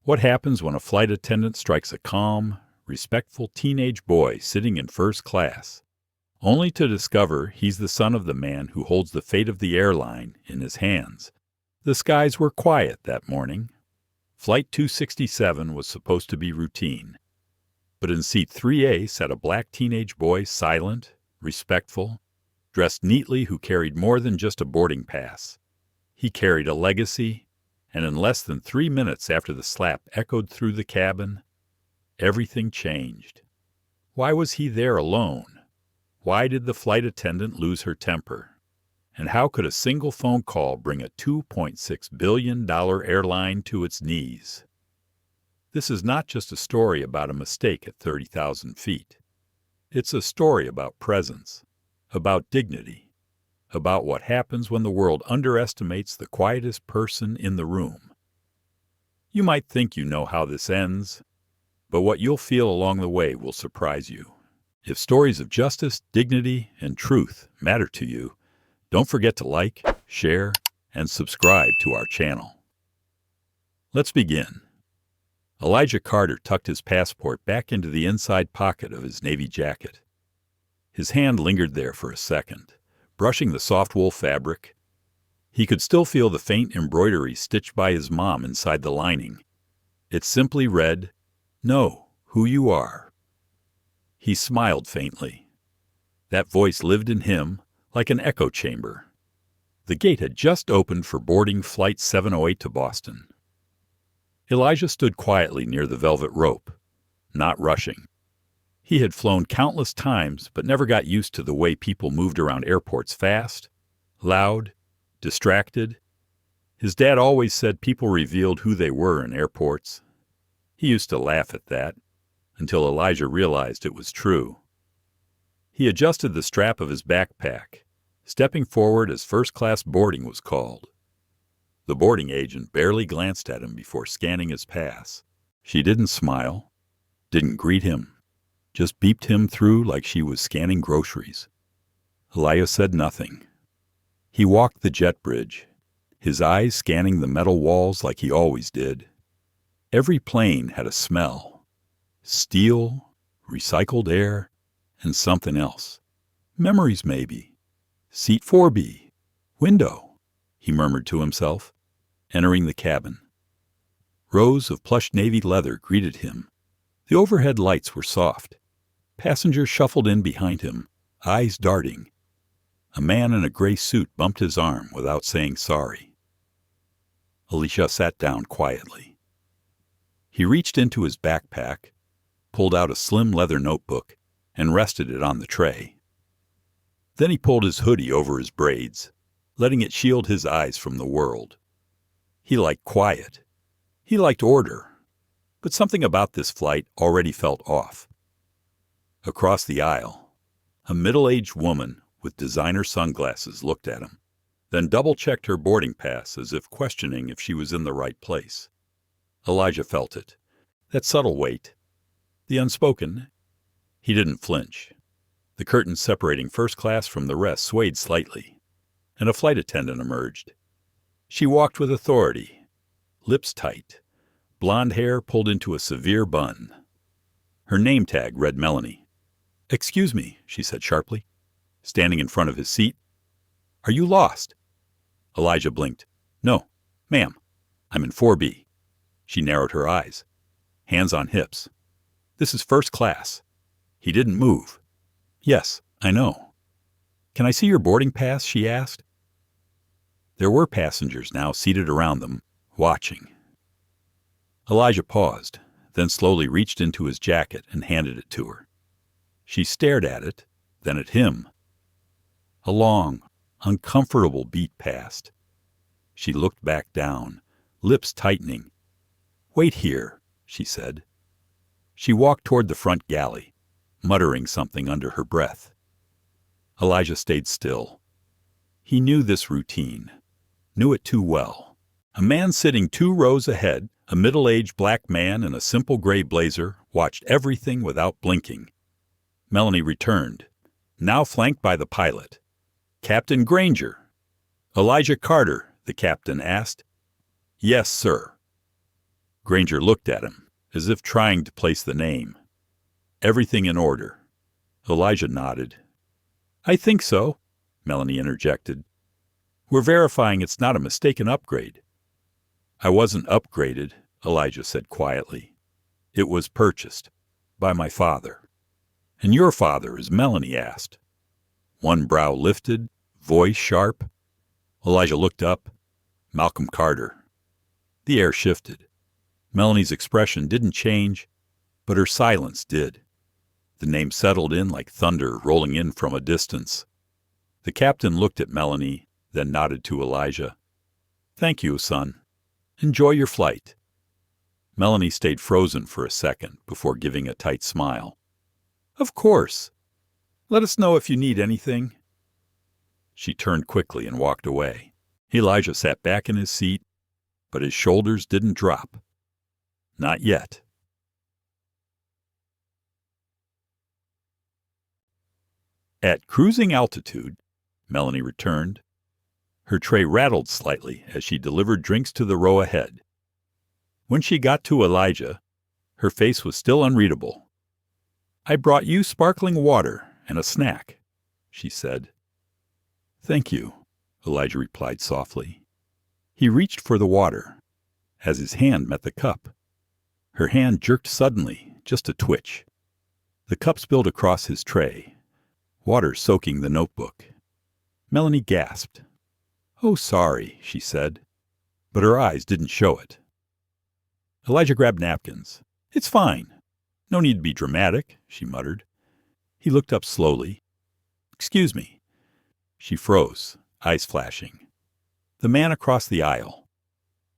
What happens when a flight attendant strikes a calm, respectful teenage boy sitting in first class, only to discover he's the son of the man who holds the fate of the airline in his hands? The skies were quiet that morning. Flight 267 was supposed to be routine. But in seat 3A sat a black teenage boy, silent, respectful, dressed neatly, who carried more than just a boarding pass. He carried a legacy, and in less than 3 minutes after the slap echoed through the cabin, everything changed. Why was he there alone? Why did the flight attendant lose her temper? And how could a single phone call bring a $2.6 billion airline to its knees? This is not just a story about a mistake at 30,000 feet. It's a story about presence, about dignity, about what happens when the world underestimates the quietest person in the room. You might think you know how this ends, but what you'll feel along the way will surprise you. If stories of justice, dignity, and truth matter to you, don't forget to like, share, and subscribe to our channel. Let's begin. Elijah Carter tucked his passport back into the inside pocket of his navy jacket. His hand lingered there for a second, brushing the soft wool fabric. He could still feel the faint embroidery stitched by his mom inside the lining. It simply read, "Know who you are." He smiled faintly. That voice lived in him like an echo chamber. The gate had just opened for boarding Flight 708 to Boston. Elijah stood quietly near the velvet rope, not rushing. He had flown countless times, but never got used to the way people moved around airports fast, loud, distracted. His dad always said people revealed who they were in airports. He used to laugh at that, until Elijah realized it was true. He adjusted the strap of his backpack, stepping forward as first-class boarding was called. The boarding agent barely glanced at him before scanning his pass. She didn't smile, didn't greet him, just beeped him through like she was scanning groceries. Elijah said nothing. He walked the jet bridge, his eyes scanning the metal walls like he always did. Every plane had a smell: steel, recycled air, and something else. Memories, maybe. Seat 4B. Window, he murmured to himself, entering the cabin. Rows of plush navy leather greeted him. The overhead lights were soft. Passengers shuffled in behind him, eyes darting. A man in a gray suit bumped his arm without saying sorry. Elijah sat down quietly. He reached into his backpack, pulled out a slim leather notebook, and rested it on the tray. Then he pulled his hoodie over his braids, letting it shield his eyes from the world. He liked quiet. He liked order. But something about this flight already felt off. Across the aisle, a middle-aged woman with designer sunglasses looked at him, then double-checked her boarding pass as if questioning if she was in the right place. Elijah felt it, that subtle weight, the unspoken. He didn't flinch. The curtains separating first class from the rest swayed slightly, and a flight attendant emerged. She walked with authority, lips tight, blonde hair pulled into a severe bun. Her name tag read Melanie. "Excuse me," she said sharply, standing in front of his seat. "Are you lost?" Elijah blinked. "No, ma'am. I'm in 4B." She narrowed her eyes, hands on hips. "This is first class." He didn't move. "Yes, I know." "Can I see your boarding pass?" she asked. There were passengers now seated around them, watching. Elijah paused, then slowly reached into his jacket and handed it to her. She stared at it, then at him. A long, uncomfortable beat passed. She looked back down, lips tightening. "Wait here," she said. She walked toward the front galley, muttering something under her breath. Elijah stayed still. He knew this routine, knew it too well. A man sitting 2 rows ahead, a middle-aged black man in a simple gray blazer, watched everything without blinking. Melanie returned, now flanked by the pilot. "Captain Granger." "Elijah Carter," the captain asked. "Yes, sir." Granger looked at him, as if trying to place the name. Everything in order. Elijah nodded. I think so, Melanie interjected. We're verifying it's not a mistaken upgrade. I wasn't upgraded, Elijah said quietly. It was purchased by my father. And your father, as Melanie asked. One brow lifted, voice sharp. Elijah looked up. Malcolm Carter. The air shifted. Melanie's expression didn't change, but her silence did. The name settled in like thunder rolling in from a distance. The captain looked at Melanie, then nodded to Elijah. Thank you, son. Enjoy your flight. Melanie stayed frozen for a second before giving a tight smile. Of course. Let us know if you need anything. She turned quickly and walked away. Elijah sat back in his seat, but his shoulders didn't drop. Not yet. At cruising altitude, Melanie returned. Her tray rattled slightly as she delivered drinks to the row ahead. When she got to Elijah, her face was still unreadable. I brought you sparkling water and a snack, she said. Thank you, Elijah replied softly. He reached for the water. As his hand met the cup, her hand jerked suddenly, just a twitch. The cup spilled across his tray, water soaking the notebook. Melanie gasped. Oh, sorry, she said, but her eyes didn't show it. Elijah grabbed napkins. It's fine. No need to be dramatic, she muttered. He looked up slowly. Excuse me. She froze, eyes flashing. The man across the aisle.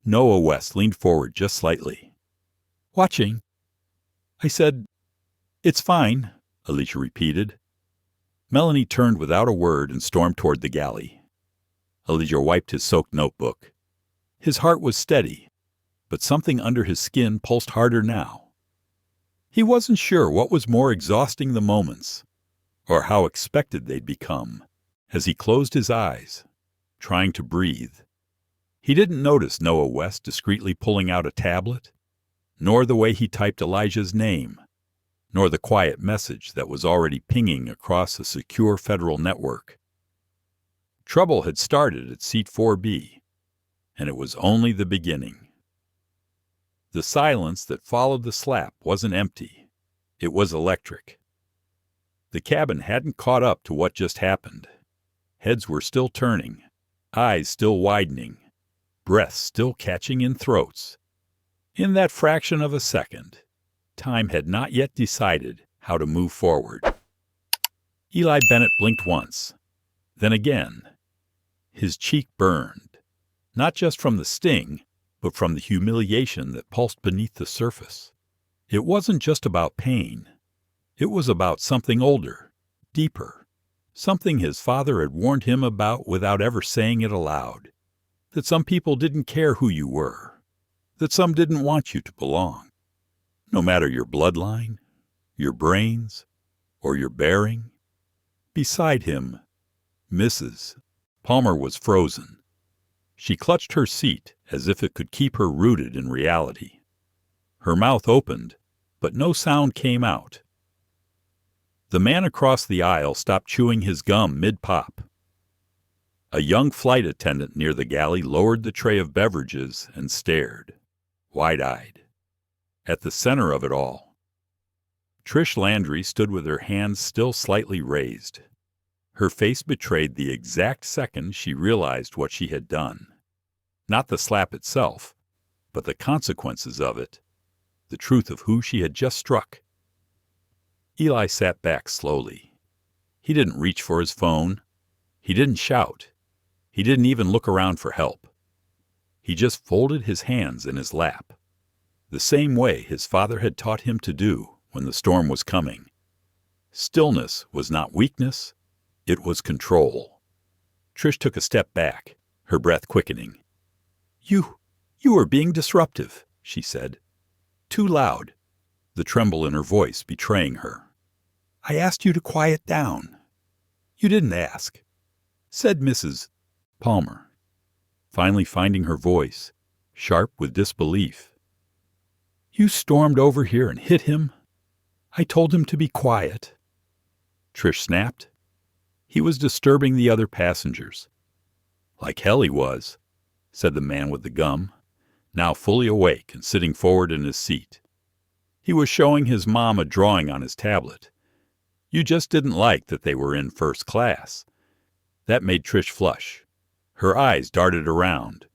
Noah West leaned forward just slightly. Watching. I said, It's fine, Alicia repeated. Melanie turned without a word and stormed toward the galley. Elijah wiped his soaked notebook. His heart was steady, but something under his skin pulsed harder now. He wasn't sure what was more exhausting, the moments, or how expected they'd become, as he closed his eyes, trying to breathe. He didn't notice Noah West discreetly pulling out a tablet, nor the way he typed Elijah's name, nor the quiet message that was already pinging across a secure federal network. Trouble had started at Seat 4B, and it was only the beginning. The silence that followed the slap wasn't empty. It was electric. The cabin hadn't caught up to what just happened. Heads were still turning, eyes still widening, breaths still catching in throats. In that fraction of a second, time had not yet decided how to move forward. Eli Bennett blinked once, then again. His cheek burned, not just from the sting, but from the humiliation that pulsed beneath the surface. It wasn't just about pain. It was about something older, deeper, something his father had warned him about without ever saying it aloud. That some people didn't care who you were, that some didn't want you to belong. No matter your bloodline, your brains, or your bearing. Beside him, Mrs. Palmer was frozen. She clutched her seat as if it could keep her rooted in reality. Her mouth opened, but no sound came out. The man across the aisle stopped chewing his gum mid-pop. A young flight attendant near the galley lowered the tray of beverages and stared, wide-eyed. At the center of it all, Trish Landry stood with her hands still slightly raised. Her face betrayed the exact second she realized what she had done. Not the slap itself, but the consequences of it, the truth of who she had just struck. Eli sat back slowly. He didn't reach for his phone. He didn't shout. He didn't even look around for help. He just folded his hands in his lap, the same way his father had taught him to do when the storm was coming. Stillness was not weakness. It was control. Trish took a step back, her breath quickening. You are being disruptive, she said. Too loud, the tremble in her voice betraying her. I asked you to quiet down. You didn't ask, said Mrs. Palmer, finally finding her voice, sharp with disbelief. You stormed over here and hit him? I told him to be quiet. Trish snapped. He was disturbing the other passengers. Like hell he was, said the man with the gum, now fully awake and sitting forward in his seat. He was showing his mom a drawing on his tablet. You just didn't like that they were in first class. That made Trish flush. Her eyes darted around,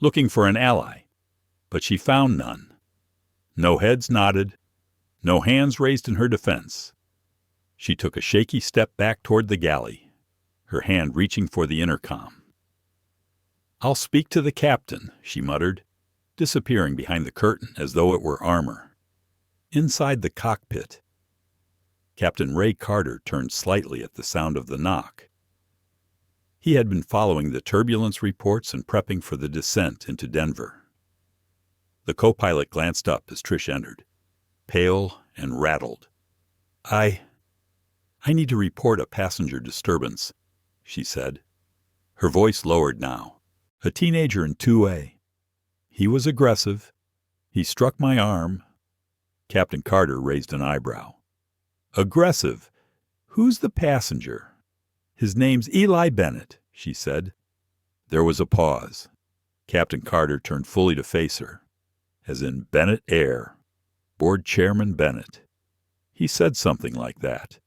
looking for an ally, but she found none. No heads nodded, no hands raised in her defense. She took a shaky step back toward the galley, her hand reaching for the intercom. I'll speak to the captain, she muttered, disappearing behind the curtain as though it were armor. Inside the cockpit, Captain Ray Carter turned slightly at the sound of the knock. He had been following the turbulence reports and prepping for the descent into Denver. The co-pilot glanced up as Trish entered, pale and rattled. I need to report a passenger disturbance, she said. Her voice lowered now. A teenager in 2A. He was aggressive. He struck my arm. Captain Carter raised an eyebrow. Aggressive? Who's the passenger? His name's Eli Bennett, she said. There was a pause. Captain Carter turned fully to face her, as in Bennett Air, Board Chairman Bennett. He said something like that.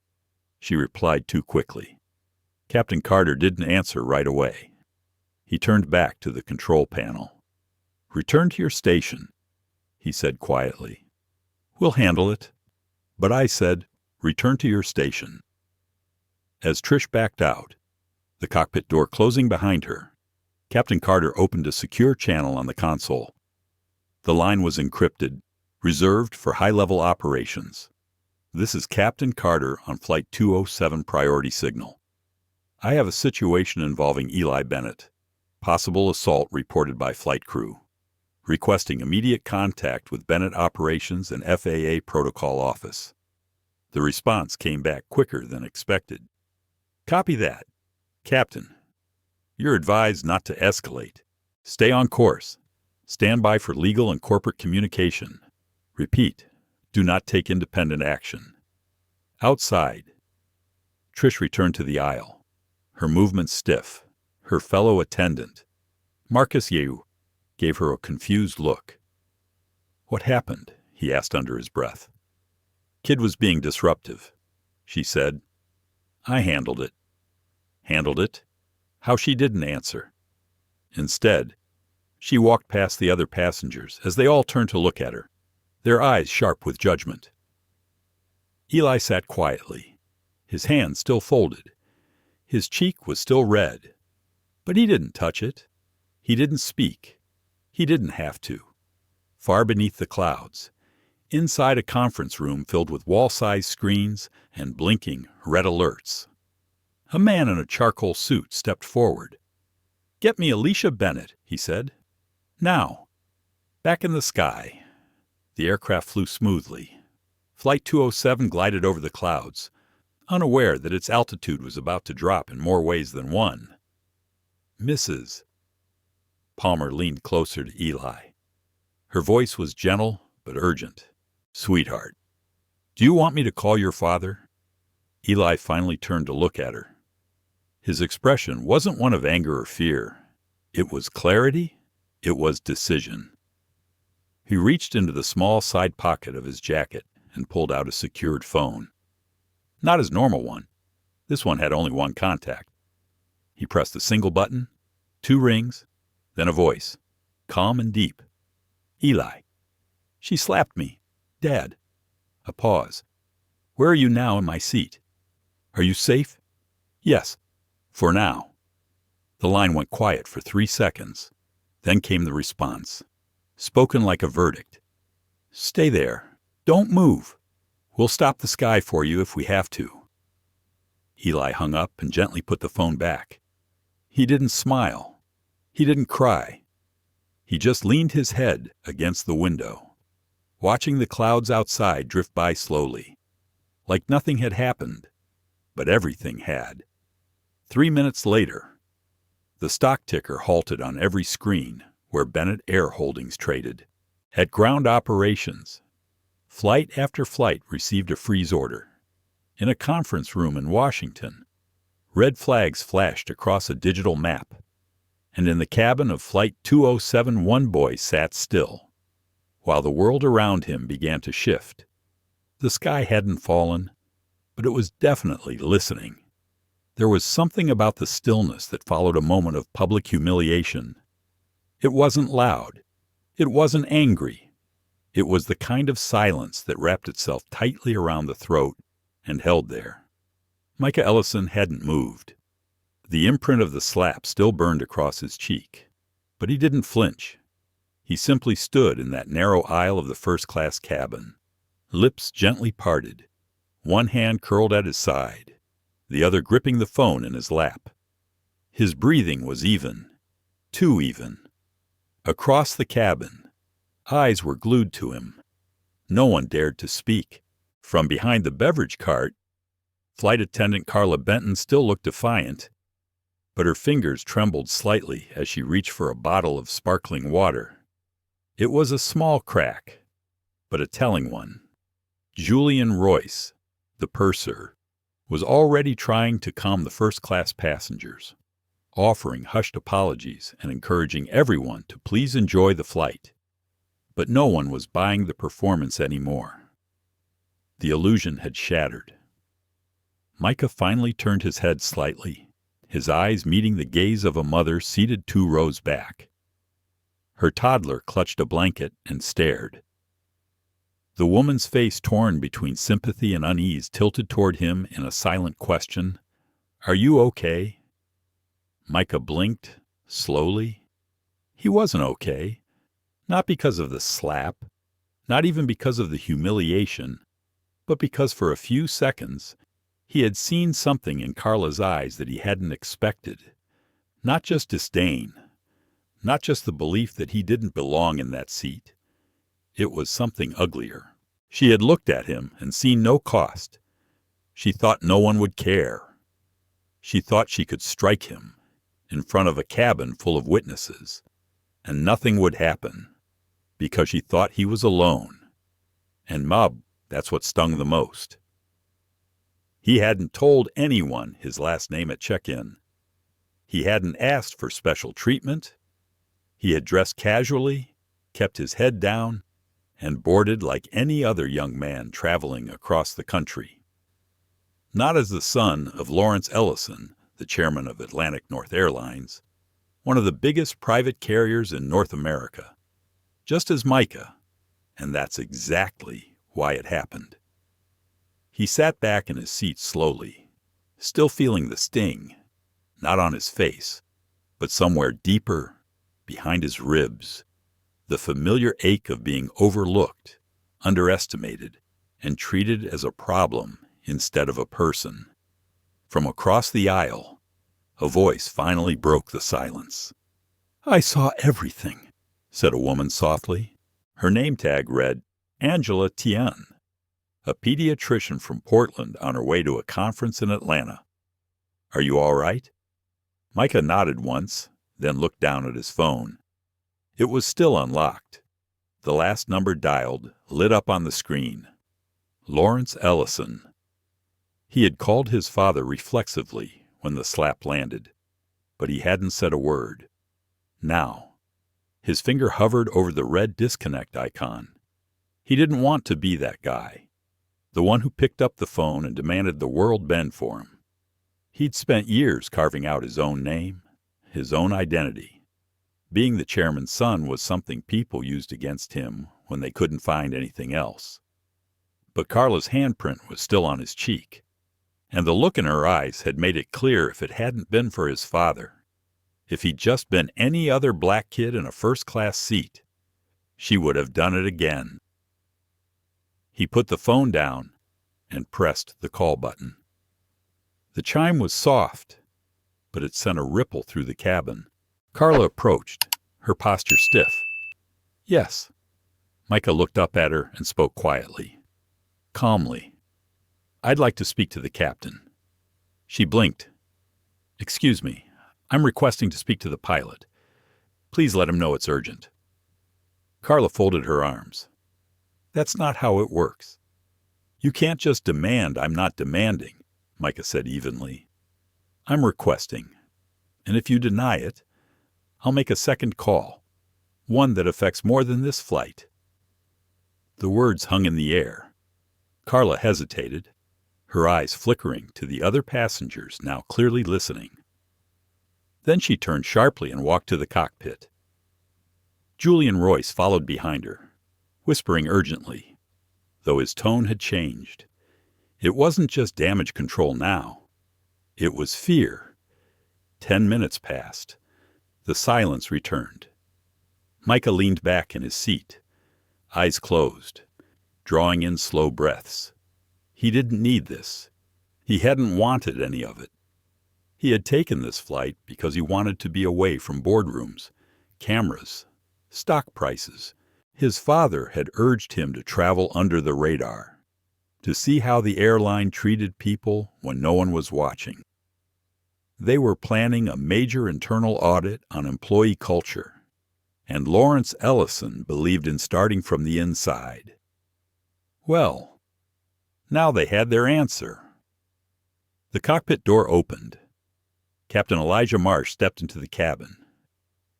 She replied too quickly. Captain Carter didn't answer right away. He turned back to the control panel. Return to your station, he said quietly. We'll handle it. But I said, return to your station. As Trish backed out, the cockpit door closing behind her, Captain Carter opened a secure channel on the console. The line was encrypted, reserved for high-level operations. This is Captain Carter on Flight 207 priority signal. I have a situation involving Eli Bennett. Possible assault reported by flight crew. Requesting immediate contact with Bennett Operations and FAA Protocol Office. The response came back quicker than expected. Copy that. Captain, you're advised not to escalate. Stay on course. Stand by for legal and corporate communication. Repeat, do not take independent action. Outside. Trish returned to the aisle, her movements stiff. Her fellow attendant, Marcus Yeu, gave her a confused look. What happened? He asked under his breath. Kid was being disruptive, she said. I handled it. Handled it? How she didn't answer. Instead, she walked past the other passengers as they all turned to look at her, their eyes sharp with judgment. Eli sat quietly, his hands still folded. His cheek was still red. But he didn't touch it. He didn't speak. He didn't have to. Far beneath the clouds, inside a conference room filled with wall-sized screens and blinking red alerts, a man in a charcoal suit stepped forward. Get me Alicia Bennett, he said. Now. Back in the sky. The aircraft flew smoothly. Flight 207 glided over the clouds, unaware that its altitude was about to drop in more ways than one. Mrs. Palmer leaned closer to Eli. Her voice was gentle but urgent. Sweetheart, do you want me to call your father? Eli finally turned to look at her. His expression wasn't one of anger or fear. It was clarity. It was decision. He reached into the small side pocket of his jacket and pulled out a secured phone. Not his normal one. This one had only one contact. He pressed a single button, 2 rings, then a voice, calm and deep. Eli. She slapped me. Dad. A pause. Where are you now in my seat? Are you safe? Yes. For now. The line went quiet for 3 seconds. Then came the response, spoken like a verdict. Stay there. Don't move. We'll stop the sky for you if we have to. Eli hung up and gently put the phone back. He didn't smile. He didn't cry. He just leaned his head against the window, watching the clouds outside drift by slowly, like nothing had happened, but everything had. 3 minutes later, the stock ticker halted on every screen where Bennett Air Holdings traded. At ground operations, flight after flight received a freeze order. In a conference room in Washington, red flags flashed across a digital map, and in the cabin of Flight 207 one boy sat still, while the world around him began to shift. The sky hadn't fallen, but it was definitely listening. There was something about the stillness that followed a moment of public humiliation. It wasn't loud. It wasn't angry. It was the kind of silence that wrapped itself tightly around the throat and held there. Micah Ellison hadn't moved. The imprint of the slap still burned across his cheek, but he didn't flinch. He simply stood in that narrow aisle of the first-class cabin, lips gently parted, one hand curled at his side, the other gripping the phone in his lap. His breathing was even, too even. Across the cabin, eyes were glued to him. No one dared to speak. From behind the beverage cart, Flight Attendant Carla Benton still looked defiant, but her fingers trembled slightly as she reached for a bottle of sparkling water. It was a small crack, but a telling one. Julian Royce, the purser, was already trying to calm the first-class passengers, offering hushed apologies and encouraging everyone to please enjoy the flight. But no one was buying the performance anymore. The illusion had shattered. Micah finally turned his head slightly, his eyes meeting the gaze of a mother seated 2 rows back. Her toddler clutched a blanket and stared. The woman's face, torn between sympathy and unease, tilted toward him in a silent question. "Are you okay?" Micah blinked, slowly. He wasn't okay. Not because of the slap, not even because of the humiliation, but because for a few seconds he had seen something in Carla's eyes that he hadn't expected. Not just disdain, not just the belief that he didn't belong in that seat. It was something uglier. She had looked at him and seen no cost. She thought no one would care. She thought she could strike him in front of a cabin full of witnesses, and nothing would happen, because she thought he was alone. And that's what stung the most. He hadn't told anyone his last name at check-in. He hadn't asked for special treatment. He had dressed casually, kept his head down, and boarded like any other young man traveling across the country. Not as the son of Lawrence Ellison, the chairman of Atlantic North Airlines, one of the biggest private carriers in North America. Just as Micah, and that's exactly why it happened. He sat back in his seat slowly, still feeling the sting, not on his face, but somewhere deeper, behind his ribs, the familiar ache of being overlooked, underestimated, and treated as a problem instead of a person. From across the aisle, a voice finally broke the silence. "I saw everything," said a woman softly. Her name tag read Angela Tien, a pediatrician from Portland on her way to a conference in Atlanta. "Are you all right?" Micah nodded once, then looked down at his phone. It was still unlocked. The last number dialed lit up on the screen. Lawrence Ellison. He had called his father reflexively when the slap landed, but he hadn't said a word. Now, his finger hovered over the red disconnect icon. He didn't want to be that guy, the one who picked up the phone and demanded the world bend for him. He'd spent years carving out his own name, his own identity. Being the chairman's son was something people used against him when they couldn't find anything else. But Carla's handprint was still on his cheek, and the look in her eyes had made it clear if it hadn't been for his father, if he'd just been any other black kid in a first-class seat, she would have done it again. He put the phone down and pressed the call button. The chime was soft, but it sent a ripple through the cabin. Carla approached, her posture stiff. "Yes." Micah looked up at her and spoke quietly, calmly. "I'd like to speak to the captain." She blinked. "Excuse me, I'm requesting to speak to the pilot. Please let him know it's urgent." Carla folded her arms. That's not how it works. You can't just demand I'm not demanding, Micah said evenly. I'm requesting. And if you deny it, I'll make a second call, one that affects more than this flight. The words hung in the air. Carla hesitated, her eyes flickering to the other passengers now clearly listening. Then she turned sharply and walked to the cockpit. Julian Royce followed behind her, whispering urgently, though his tone had changed. It wasn't just damage control now. It was fear. 10 minutes passed. The silence returned. Micah leaned back in his seat, eyes closed, drawing in slow breaths. He didn't need this. He hadn't wanted any of it. He had taken this flight because he wanted to be away from boardrooms, cameras, stock prices. His father had urged him to travel under the radar, to see how the airline treated people when no one was watching. They were planning a major internal audit on employee culture, and Lawrence Ellison believed in starting from the inside. Well, now they had their answer. The cockpit door opened. Captain Elijah Marsh stepped into the cabin.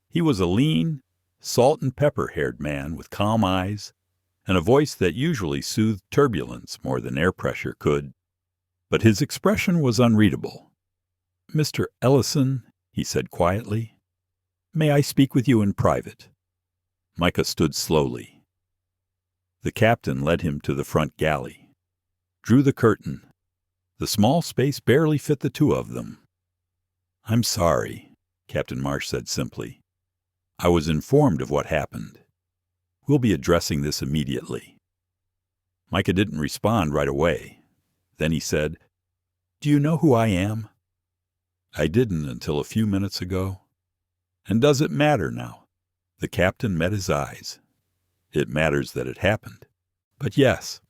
He was a lean, salt-and-pepper-haired man with calm eyes and a voice that usually soothed turbulence more than air pressure could. But his expression was unreadable. "Mr. Ellison," he said quietly, "may I speak with you in private?" Micah stood slowly. The captain led him to the front galley, drew the curtain. The small space barely fit the two of them. "I'm sorry," Captain Marsh said simply. "I was informed of what happened. We'll be addressing this immediately." Micah didn't respond right away. Then he said, "Do you know who I am?" "I didn't until a few minutes ago." "And does it matter now?" The captain met his eyes. "It matters that it happened. But yes,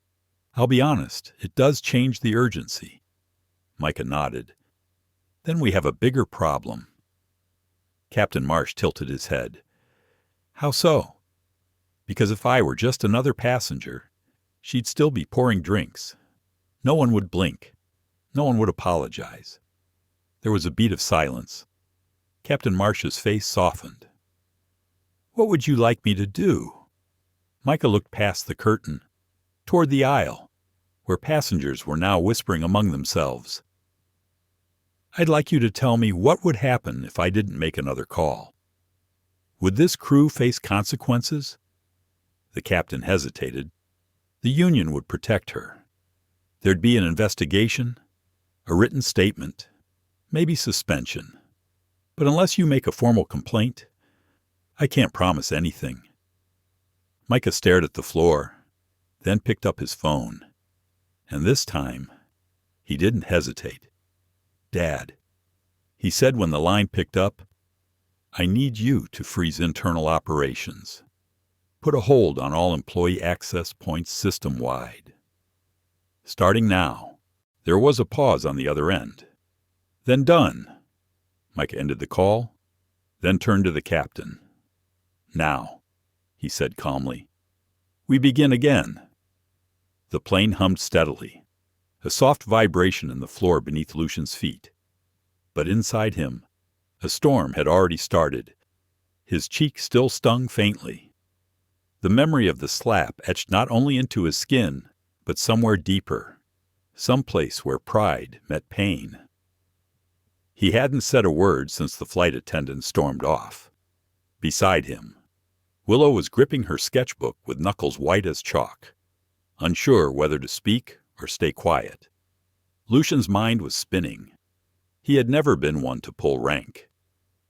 I'll be honest, it does change the urgency." Micah nodded. "Then we have a bigger problem." Captain Marsh tilted his head. "How so?" "Because if I were just another passenger, she'd still be pouring drinks. No one would blink. No one would apologize." There was a beat of silence. Captain Marsh's face softened. "What would you like me to do?" Micah looked past the curtain, toward the aisle, where passengers were now whispering among themselves. "I'd like you to tell me what would happen if I didn't make another call. Would this crew face consequences?" The captain hesitated. "The union would protect her. There'd be an investigation, a written statement, maybe suspension. But unless you make a formal complaint, I can't promise anything." Micah stared at the floor, then picked up his phone. And this time, he didn't hesitate. "Dad," he said when the line picked up, "I need you to freeze internal operations. Put a hold on all employee access points system-wide. Starting now." There was a pause on the other end. "Then done." Micah ended the call, then turned to the captain. "Now," he said calmly, "we begin again." The plane hummed steadily, a soft vibration in the floor beneath Lucian's feet. But inside him, a storm had already started. His cheek still stung faintly. The memory of the slap etched not only into his skin, but somewhere deeper, someplace where pride met pain. He hadn't said a word since the flight attendant stormed off. Beside him, Willow was gripping her sketchbook with knuckles white as chalk, unsure whether to speak or stay quiet. Lucian's mind was spinning. He had never been one to pull rank.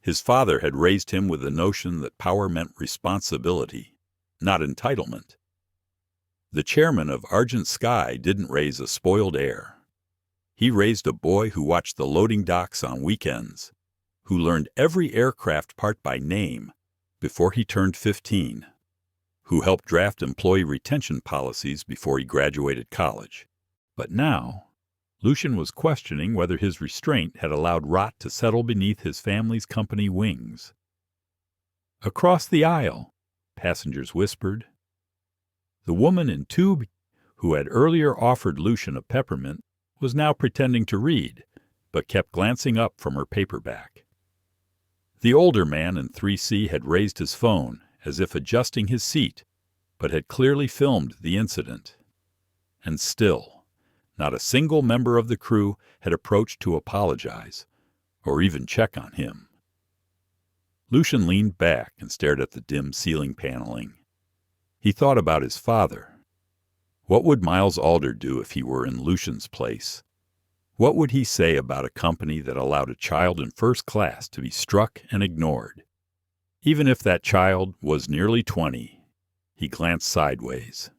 His father had raised him with the notion that power meant responsibility, not entitlement. The chairman of Argent Sky didn't raise a spoiled heir. He raised a boy who watched the loading docks on weekends, who learned every aircraft part by name before he turned 15, who helped draft employee retention policies before he graduated college. But now, Lucian was questioning whether his restraint had allowed rot to settle beneath his family's company wings. Across the aisle, passengers whispered. The woman in tube, who had earlier offered Lucian a peppermint, was now pretending to read, but kept glancing up from her paperback. The older man in 3C had raised his phone, as if adjusting his seat, but had clearly filmed the incident. And still, not a single member of the crew had approached to apologize, or even check on him. Lucian leaned back and stared at the dim ceiling paneling. He thought about his father. What would Miles Alder do if he were in Lucian's place? What would he say about a company that allowed a child in first class to be struck and ignored? Even if that child was nearly 20, he glanced sideways.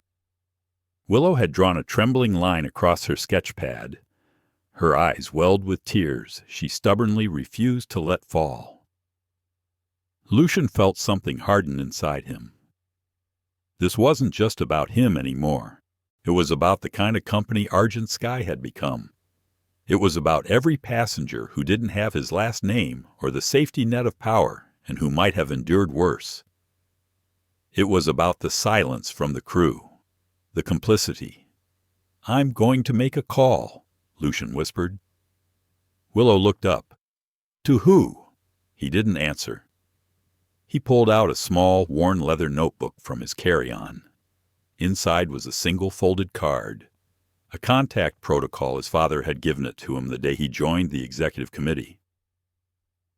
Willow had drawn a trembling line across her sketch pad. Her eyes welled with tears she stubbornly refused to let fall. Lucian felt something harden inside him. This wasn't just about him anymore. It was about the kind of company Argent Sky had become. It was about every passenger who didn't have his last name or the safety net of power and who might have endured worse. It was about the silence from the crew, the complicity. "I'm going to make a call," Lucian whispered. Willow looked up. "To who?" He didn't answer. He pulled out a small, worn leather notebook from his carry-on. Inside was a single folded card, a contact protocol his father had given it to him the day he joined the executive committee.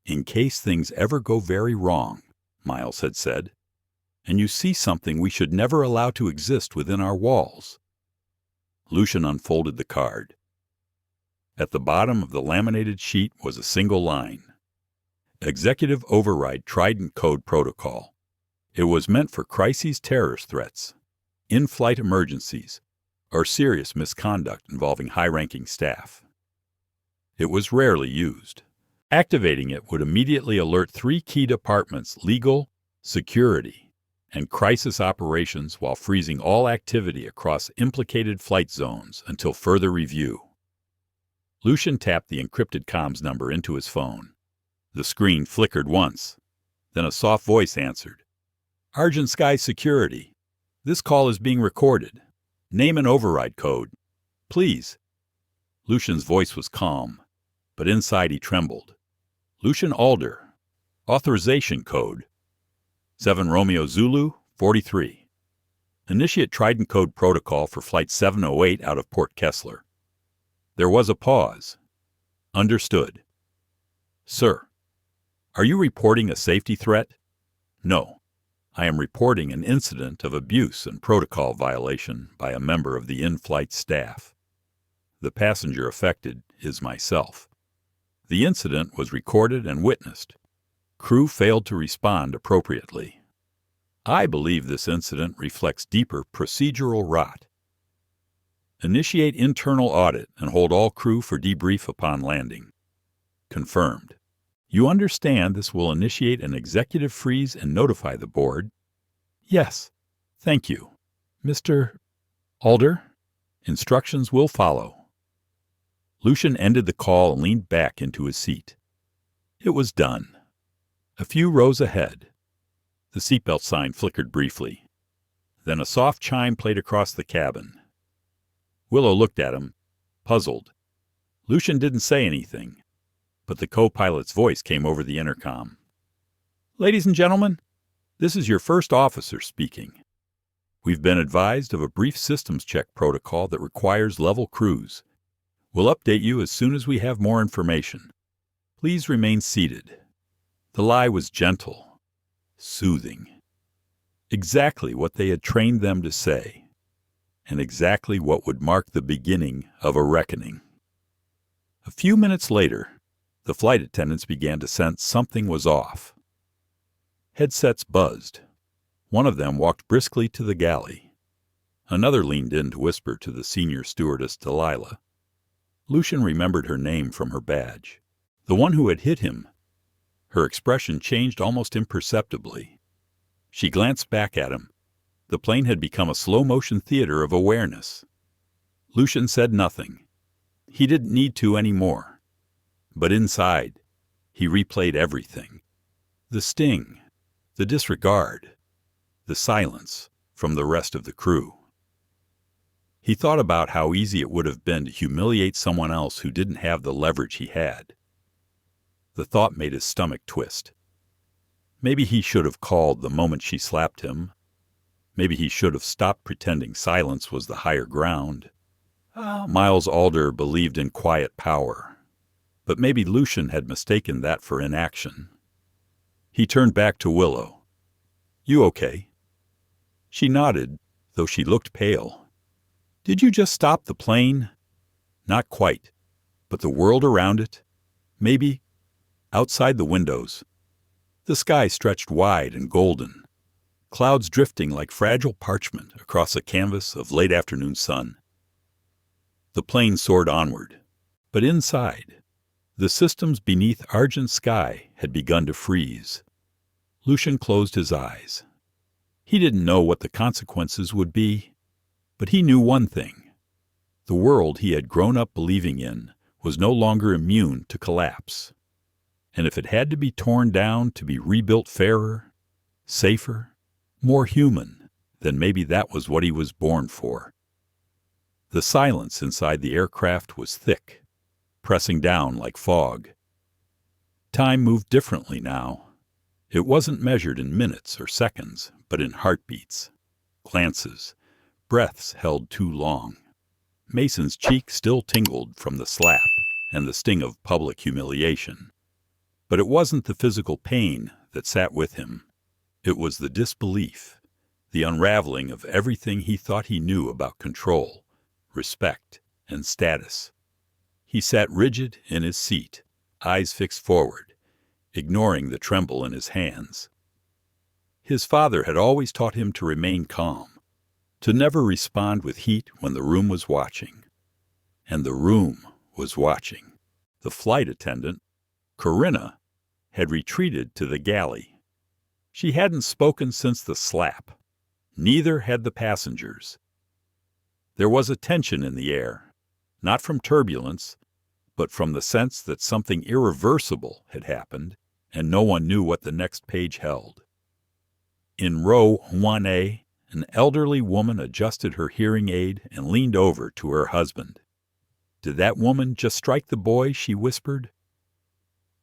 "In case things ever go very wrong," Miles had said, "and you see something we should never allow to exist within our walls." Lucian unfolded the card. At the bottom of the laminated sheet was a single line. Executive Override Trident Code Protocol. It was meant for crises, terrorist threats, in-flight emergencies, or serious misconduct involving high-ranking staff. It was rarely used. Activating it would immediately alert 3 key departments: legal, security, and crisis operations, while freezing all activity across implicated flight zones until further review. Lucian tapped the encrypted comms number into his phone. The screen flickered once. Then a soft voice answered. "Argent Sky Security. This call is being recorded. Name and override code. Please." Lucian's voice was calm, but inside he trembled. "Lucian Alder. Authorization code. 7 Romeo Zulu 43. Initiate Trident Code Protocol for Flight 708 out of Port Kessler." There was a pause. "Understood." "Sir, are you reporting a safety threat?" "No. I am reporting an incident of abuse and protocol violation by a member of the in-flight staff. The passenger affected is myself. The incident was recorded and witnessed. Crew failed to respond appropriately. I believe this incident reflects deeper procedural rot. Initiate internal audit and hold all crew for debrief upon landing." "Confirmed. You understand this will initiate an executive freeze and notify the board?" "Yes. Thank you. Mr. Alder, instructions will follow." Lucian ended the call and leaned back into his seat. It was done. A few rows ahead. The seatbelt sign flickered briefly. Then a soft chime played across the cabin. Willow looked at him, puzzled. Lucian didn't say anything, but the co-pilot's voice came over the intercom. "Ladies and gentlemen, this is your first officer speaking. We've been advised of a brief systems check protocol that requires level crews. We'll update you as soon as we have more information. Please remain seated." The lie was gentle, soothing. Exactly what they had trained them to say, and exactly what would mark the beginning of a reckoning. A few minutes later, the flight attendants began to sense something was off. Headsets buzzed. One of them walked briskly to the galley. Another leaned in to whisper to the senior stewardess, Delilah. Lucian remembered her name from her badge. The one who had hit him. Her expression changed almost imperceptibly. She glanced back at him. The plane had become a slow-motion theater of awareness. Lucian said nothing. He didn't need to anymore. But inside, he replayed everything. The sting, the disregard, the silence from the rest of the crew. He thought about how easy it would have been to humiliate someone else who didn't have the leverage he had. The thought made his stomach twist. Maybe he should have called the moment she slapped him. Maybe he should have stopped pretending silence was the higher ground. Miles Alder believed in quiet power, but maybe Lucian had mistaken that for inaction. He turned back to Willow. "You okay?" She nodded, though she looked pale. "Did you just stop the plane?" "Not quite, but the world around it? Maybe." Outside the windows, the sky stretched wide and golden, clouds drifting like fragile parchment across a canvas of late afternoon sun. The plane soared onward, but inside, the systems beneath argent sky had begun to freeze. Lucian closed his eyes. He didn't know what the consequences would be, but he knew one thing. The world he had grown up believing in was no longer immune to collapse. And if it had to be torn down to be rebuilt fairer, safer, more human, then maybe that was what he was born for. The silence inside the aircraft was thick, pressing down like fog. Time moved differently now. It wasn't measured in minutes or seconds, but in heartbeats, glances, breaths held too long. Mason's cheek still tingled from the slap and the sting of public humiliation. But it wasn't the physical pain that sat with him. It was the disbelief, the unraveling of everything he thought he knew about control, respect, and status. He sat rigid in his seat, eyes fixed forward, ignoring the tremble in his hands. His father had always taught him to remain calm, to never respond with heat when the room was watching. And the room was watching. The flight attendant, Corinna, had retreated to the galley. She hadn't spoken since the slap. Neither had the passengers. There was a tension in the air, not from turbulence, but from the sense that something irreversible had happened, and no one knew what the next page held. In row 1A, an elderly woman adjusted her hearing aid and leaned over to her husband. "Did that woman just strike the boy?" she whispered.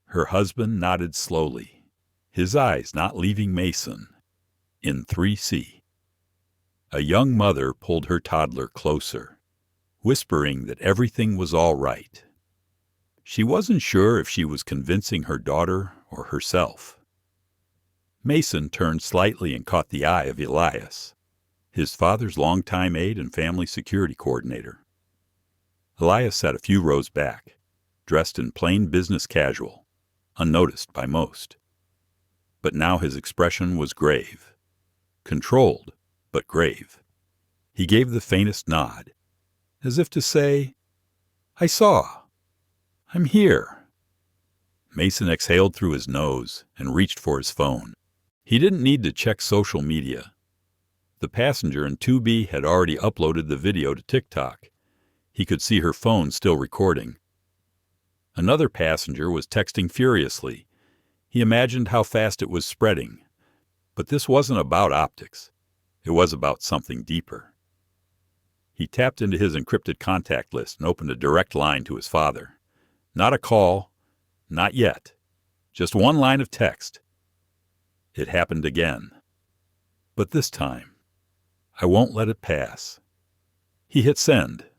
Her husband nodded slowly, his eyes not leaving Mason. In 3C. A young mother pulled her toddler closer, whispering that everything was all right. She wasn't sure if she was convincing her daughter or herself. Mason turned slightly and caught the eye of Elias, his father's longtime aide and family security coordinator. Elias sat a few rows back, dressed in plain business casual, unnoticed by most. But now his expression was grave, controlled, but grave. He gave the faintest nod, as if to say, "I saw. I'm here." Mason exhaled through his nose and reached for his phone. He didn't need to check social media. The passenger in 2B had already uploaded the video to TikTok. He could see her phone still recording. Another passenger was texting furiously. He imagined how fast it was spreading. But this wasn't about optics. It was about something deeper. He tapped into his encrypted contact list and opened a direct line to his father. Not a call, not yet. Just one line of text. It happened again. But this time, I won't let it pass. He hit send,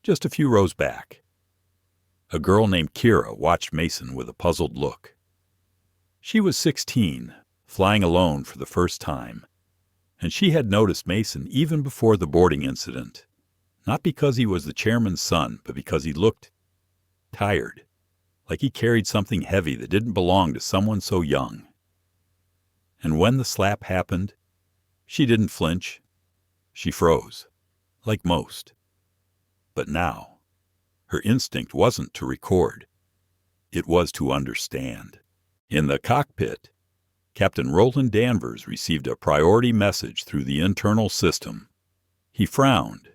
just a few rows back. A girl named Kira watched Mason with a puzzled look. She was 16, flying alone for the first time, and she had noticed Mason even before the boarding incident, not because he was the chairman's son, but because he looked tired, like he carried something heavy that didn't belong to someone so young. And when the slap happened, she didn't flinch. She froze, like most. But now, her instinct wasn't to record. It was to understand. In the cockpit, Captain Roland Danvers received a priority message through the internal system. He frowned,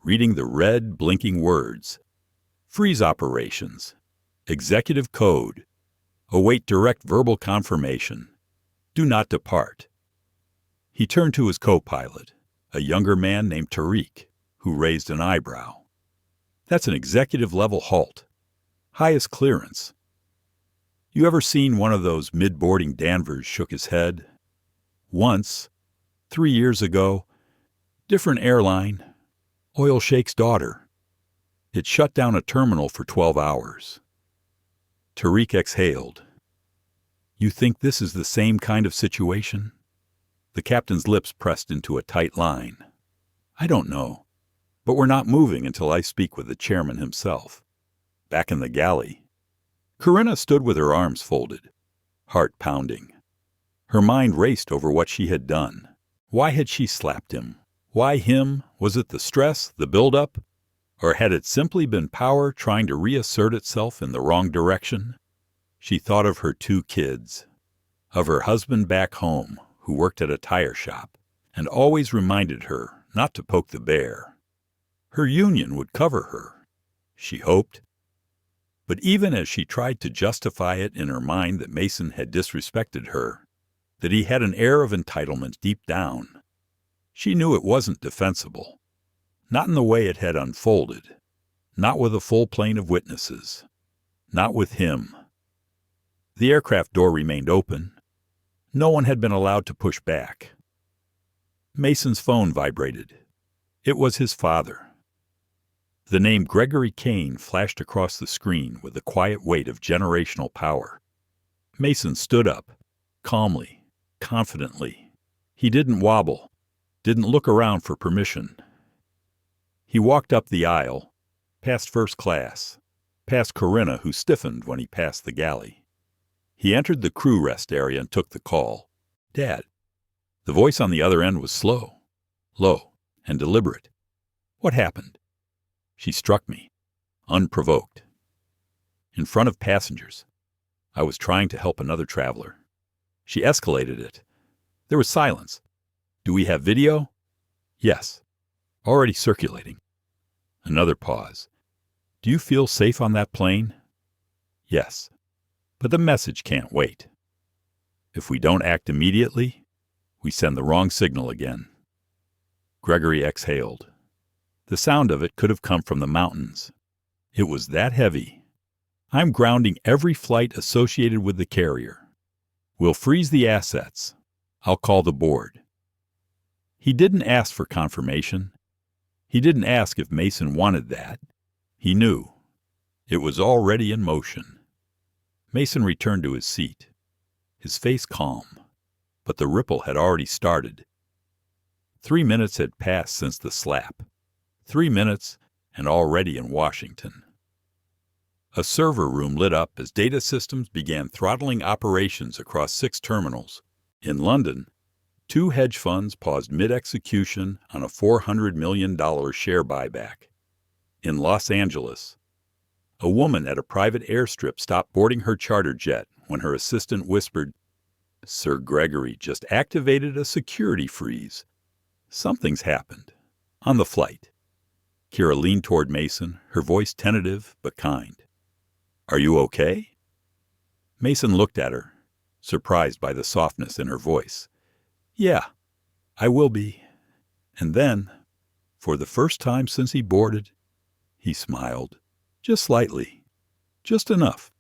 reading the red, blinking words. Freeze operations. Executive code. Await direct verbal confirmation. Do not depart. He turned to his co-pilot, a younger man named Tariq, who raised an eyebrow. That's an executive-level halt. Highest clearance. You ever seen one of those mid-boarding Danvers? Shook his head. Once, 3 years ago, different airline, oil sheik's daughter. It shut down a terminal for 12 hours. Tariq exhaled. You think this is the same kind of situation? The captain's lips pressed into a tight line. I don't know, but we're not moving until I speak with the chairman himself. Back in the galley, Corinna stood with her arms folded, heart pounding. Her mind raced over what she had done. Why had she slapped him? Why him? Was it the stress, the build-up? Or had it simply been power trying to reassert itself in the wrong direction? She thought of her 2 kids, of her husband back home who worked at a tire shop and always reminded her not to poke the bear. Her union would cover her, she hoped. But even as she tried to justify it in her mind that Mason had disrespected her, that he had an air of entitlement deep down, she knew it wasn't defensible. Not in the way it had unfolded. Not with a full plane of witnesses. Not with him. The aircraft door remained open. No one had been allowed to push back. Mason's phone vibrated. It was his father. The name Gregory Kane flashed across the screen with the quiet weight of generational power. Mason stood up, calmly, confidently. He didn't wobble, didn't look around for permission. He walked up the aisle, past first class, past Corinna, who stiffened when he passed the galley. He entered the crew rest area and took the call. Dad. The voice on the other end was slow, low, and deliberate. What happened? She struck me, unprovoked. In front of passengers. I was trying to help another traveler. She escalated it. There was silence. Do we have video? Yes. Already circulating. Another pause. Do you feel safe on that plane? Yes. But the message can't wait. If we don't act immediately, we send the wrong signal again. Gregory exhaled. The sound of it could have come from the mountains. It was that heavy. I'm grounding every flight associated with the carrier. We'll freeze the assets. I'll call the board. He didn't ask for confirmation. He didn't ask if Mason wanted that. He knew. It was already in motion. Mason returned to his seat, his face calm, but the ripple had already started. 3 minutes had passed since the slap. 3 minutes, and already in Washington. A server room lit up as data systems began throttling operations across 6 terminals. In London, 2 hedge funds paused mid-execution on a $400 million share buyback. In Los Angeles, a woman at a private airstrip stopped boarding her charter jet when her assistant whispered, Sir Gregory just activated a security freeze. Something's happened. On the flight. Kira leaned toward Mason, her voice tentative but kind. Are you okay? Mason looked at her, surprised by the softness in her voice. Yeah, I will be. And then, for the first time since he boarded, he smiled, just slightly, just enough.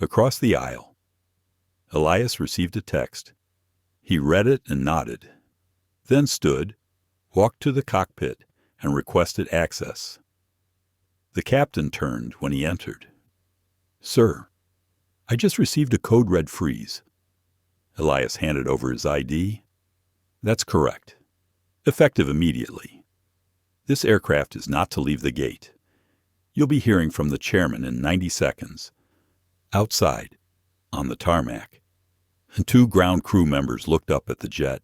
Across the aisle, Elias received a text. He read it and nodded, then stood, walked to the cockpit, and requested access. The captain turned when he entered. Sir, I just received a code red freeze. Elias handed over his ID. That's correct. Effective immediately. This aircraft is not to leave the gate. You'll be hearing from the chairman in 90 seconds. Outside, on the tarmac. 2 ground crew members looked up at the jet.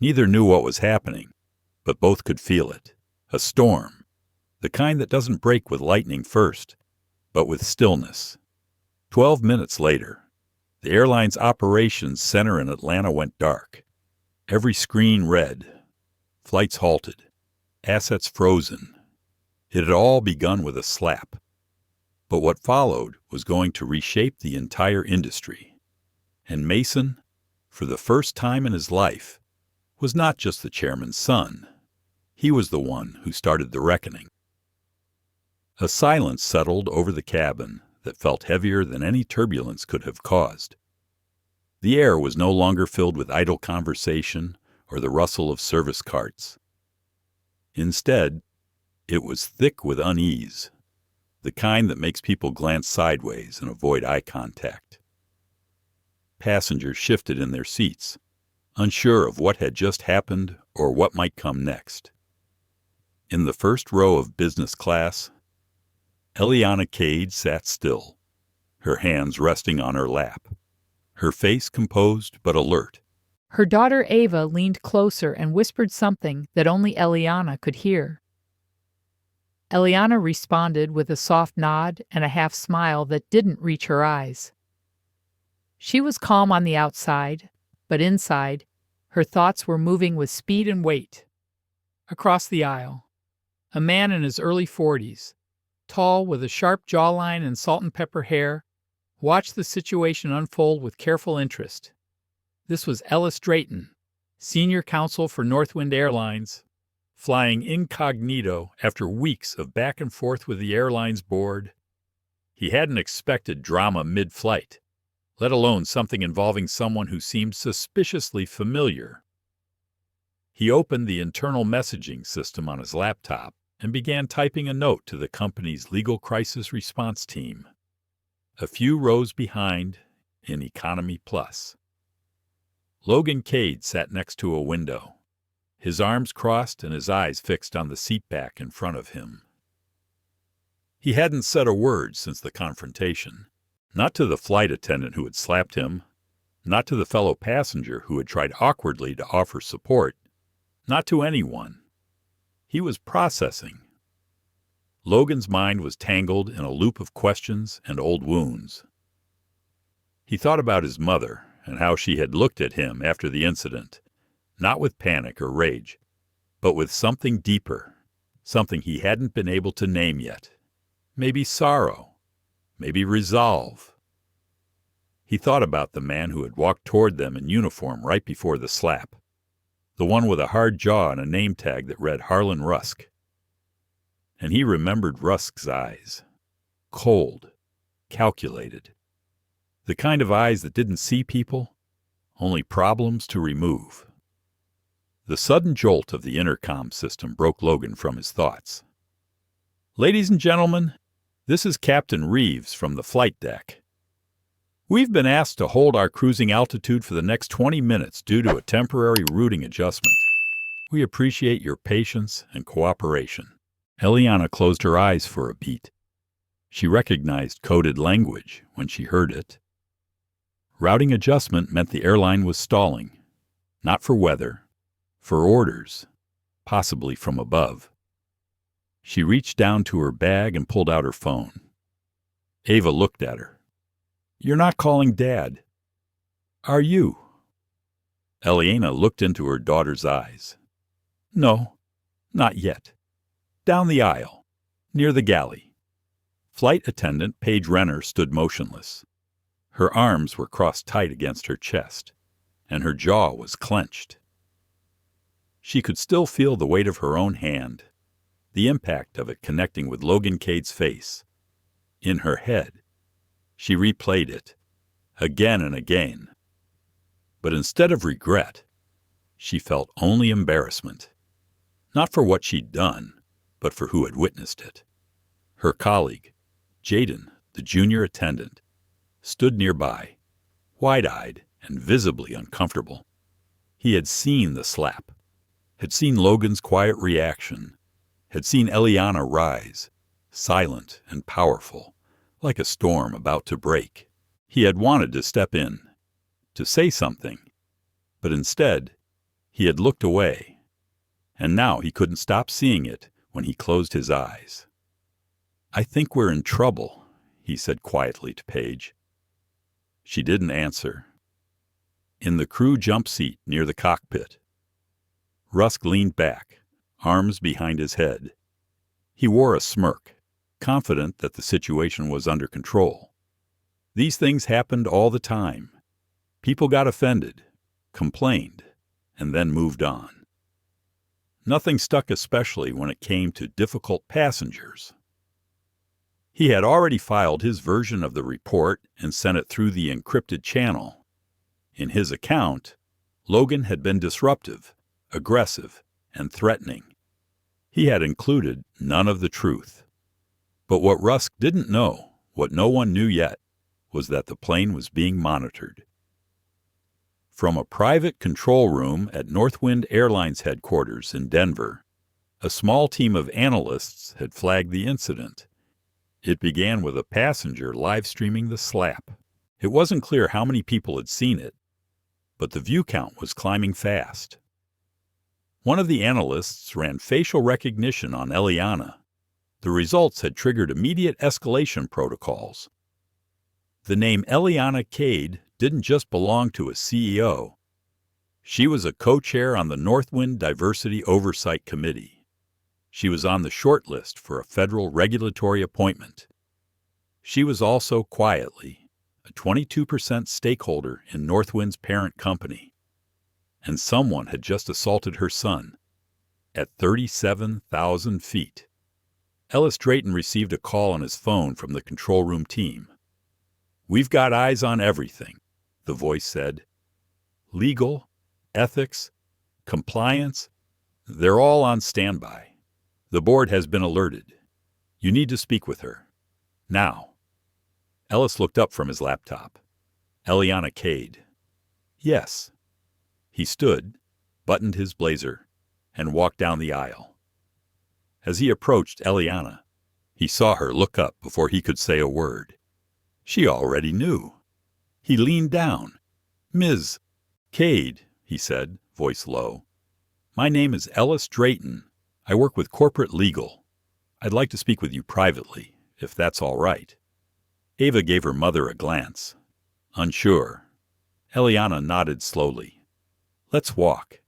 Neither knew what was happening, but both could feel it. A storm. The kind that doesn't break with lightning first, but with stillness. 12 minutes later, the airline's operations center in Atlanta went dark. Every screen red. Flights halted. Assets frozen. It had all begun with a slap. But what followed was going to reshape the entire industry. And Mason, for the first time in his life, was not just the chairman's son. He was the one who started the reckoning. A silence settled over the cabin that felt heavier than any turbulence could have caused. The air was no longer filled with idle conversation or the rustle of service carts. Instead, it was thick with unease, the kind that makes people glance sideways and avoid eye contact. Passengers shifted in their seats, unsure of what had just happened or what might come next. In the first row of business class, Eliana Cade sat still, her hands resting on her lap, her face composed but alert. Her daughter Ava leaned closer and whispered something that only Eliana could hear. Eliana responded with a soft nod and a half smile that didn't reach her eyes. She was calm on the outside, but inside, her thoughts were moving with speed and weight. Across the aisle, a man in his early 40s, tall with a sharp jawline and salt and pepper hair, watched the situation unfold with careful interest. This was Ellis Drayton, senior counsel for Northwind Airlines, flying incognito after weeks of back and forth with the airline's board. He hadn't expected drama mid-flight, let alone something involving someone who seemed suspiciously familiar. He opened the internal messaging system on his laptop and began typing a note to the company's legal crisis response team, a few rows behind in Economy Plus. Logan Cade sat next to a window, his arms crossed and his eyes fixed on the seat back in front of him. He hadn't said a word since the confrontation, not to the flight attendant who had slapped him, not to the fellow passenger who had tried awkwardly to offer support, not to anyone. He was processing. Logan's mind was tangled in a loop of questions and old wounds. He thought about his mother and how she had looked at him after the incident, not with panic or rage, but with something deeper, something he hadn't been able to name yet. Maybe sorrow, maybe resolve. He thought about the man who had walked toward them in uniform right before the slap, the one with a hard jaw and a name tag that read Harlan Rusk. And he remembered Rusk's eyes, cold, calculated, the kind of eyes that didn't see people, only problems to remove. The sudden jolt of the intercom system broke Logan from his thoughts. "Ladies and gentlemen, this is Captain Reeves from the flight deck. We've been asked to hold our cruising altitude for the next 20 minutes due to a temporary routing adjustment. We appreciate your patience and cooperation." Eliana closed her eyes for a beat. She recognized coded language when she heard it. Routing adjustment meant the airline was stalling, not for weather, for orders, possibly from above. She reached down to her bag and pulled out her phone. Ava looked at her. "You're not calling Dad, are you?" Eliana looked into her daughter's eyes. "No, not yet. Down the aisle, near the galley." Flight attendant Paige Renner stood motionless. Her arms were crossed tight against her chest, and her jaw was clenched. She could still feel the weight of her own hand, the impact of it connecting with Logan Cade's face. In her head, she replayed it, again and again. But instead of regret, she felt only embarrassment. Not for what she'd done, but for who had witnessed it. Her colleague, Jaden, the junior attendant, stood nearby, wide-eyed and visibly uncomfortable. He had seen the slap, had seen Logan's quiet reaction, had seen Eliana rise, silent and powerful, like a storm about to break. He had wanted to step in, to say something, but instead, he had looked away, and now he couldn't stop seeing it when he closed his eyes. "I think we're in trouble," he said quietly to Paige. She didn't answer. In the crew jump seat near the cockpit, Rusk leaned back, arms behind his head. He wore a smirk, confident that the situation was under control. These things happened all the time. People got offended, complained, and then moved on. Nothing stuck, especially when it came to difficult passengers. He had already filed his version of the report and sent it through the encrypted channel. In his account, Logan had been disruptive, aggressive, and threatening. He had included none of the truth. But what Rusk didn't know, what no one knew yet, was that the plane was being monitored. From a private control room at Northwind Airlines headquarters in Denver, a small team of analysts had flagged the incident. It began with a passenger live-streaming the slap. It wasn't clear how many people had seen it, but the view count was climbing fast. One of the analysts ran facial recognition on Eliana. The results had triggered immediate escalation protocols. The name Eliana Cade didn't just belong to a CEO. She was a co-chair on the Northwind Diversity Oversight Committee. She was on the short list for a federal regulatory appointment. She was also quietly a 22% stakeholder in Northwind's parent company. And someone had just assaulted her son at 37,000 feet. Ellis Drayton received a call on his phone from the control room team. "We've got eyes on everything," the voice said. "Legal, ethics, compliance, they're all on standby. The board has been alerted. You need to speak with her. Now." Ellis looked up from his laptop. Eliana Cade. "Yes." He stood, buttoned his blazer, and walked down the aisle. As he approached Eliana, he saw her look up before he could say a word. She already knew. He leaned down. "Ms. Cade," he said, voice low. "My name is Ellis Drayton. I work with corporate legal. I'd like to speak with you privately, if that's all right." Ava gave her mother a glance. Unsure. Eliana nodded slowly. "Let's walk."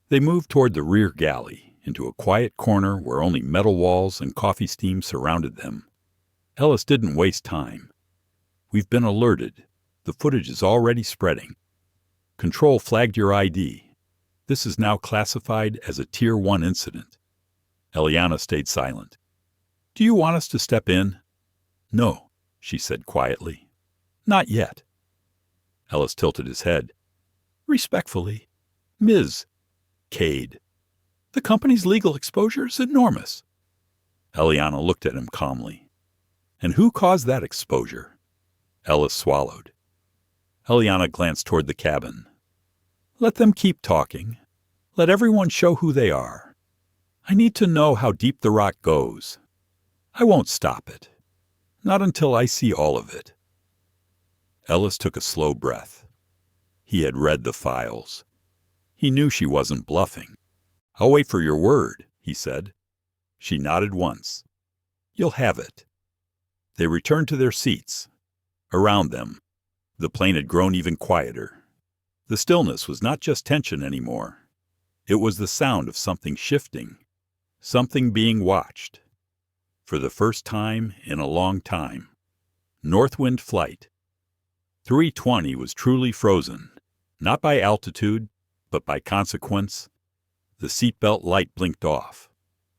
They moved toward the rear galley, into a quiet corner where only metal walls and coffee steam surrounded them. Ellis didn't waste time. "We've been alerted. The footage is already spreading. Control flagged your ID. This is now classified as a Tier 1 incident." Eliana stayed silent. "Do you want us to step in?" "No," she said quietly. "Not yet." Ellis tilted his head. "Respectfully, Ms. Cade, the company's legal exposure is enormous." Eliana looked at him calmly. "And who caused that exposure?" Ellis swallowed. Eliana glanced toward the cabin. "Let them keep talking. Let everyone show who they are. I need to know how deep the rock goes. I won't stop it. Not until I see all of it." Ellis took a slow breath. He had read the files. He knew she wasn't bluffing. "I'll wait for your word," he said. She nodded once. "You'll have it." They returned to their seats. Around them, the plane had grown even quieter. The stillness was not just tension anymore. It was the sound of something shifting, something being watched. For the first time in a long time, Northwind flight 320 was truly frozen, not by altitude, but by consequence. The seatbelt light blinked off,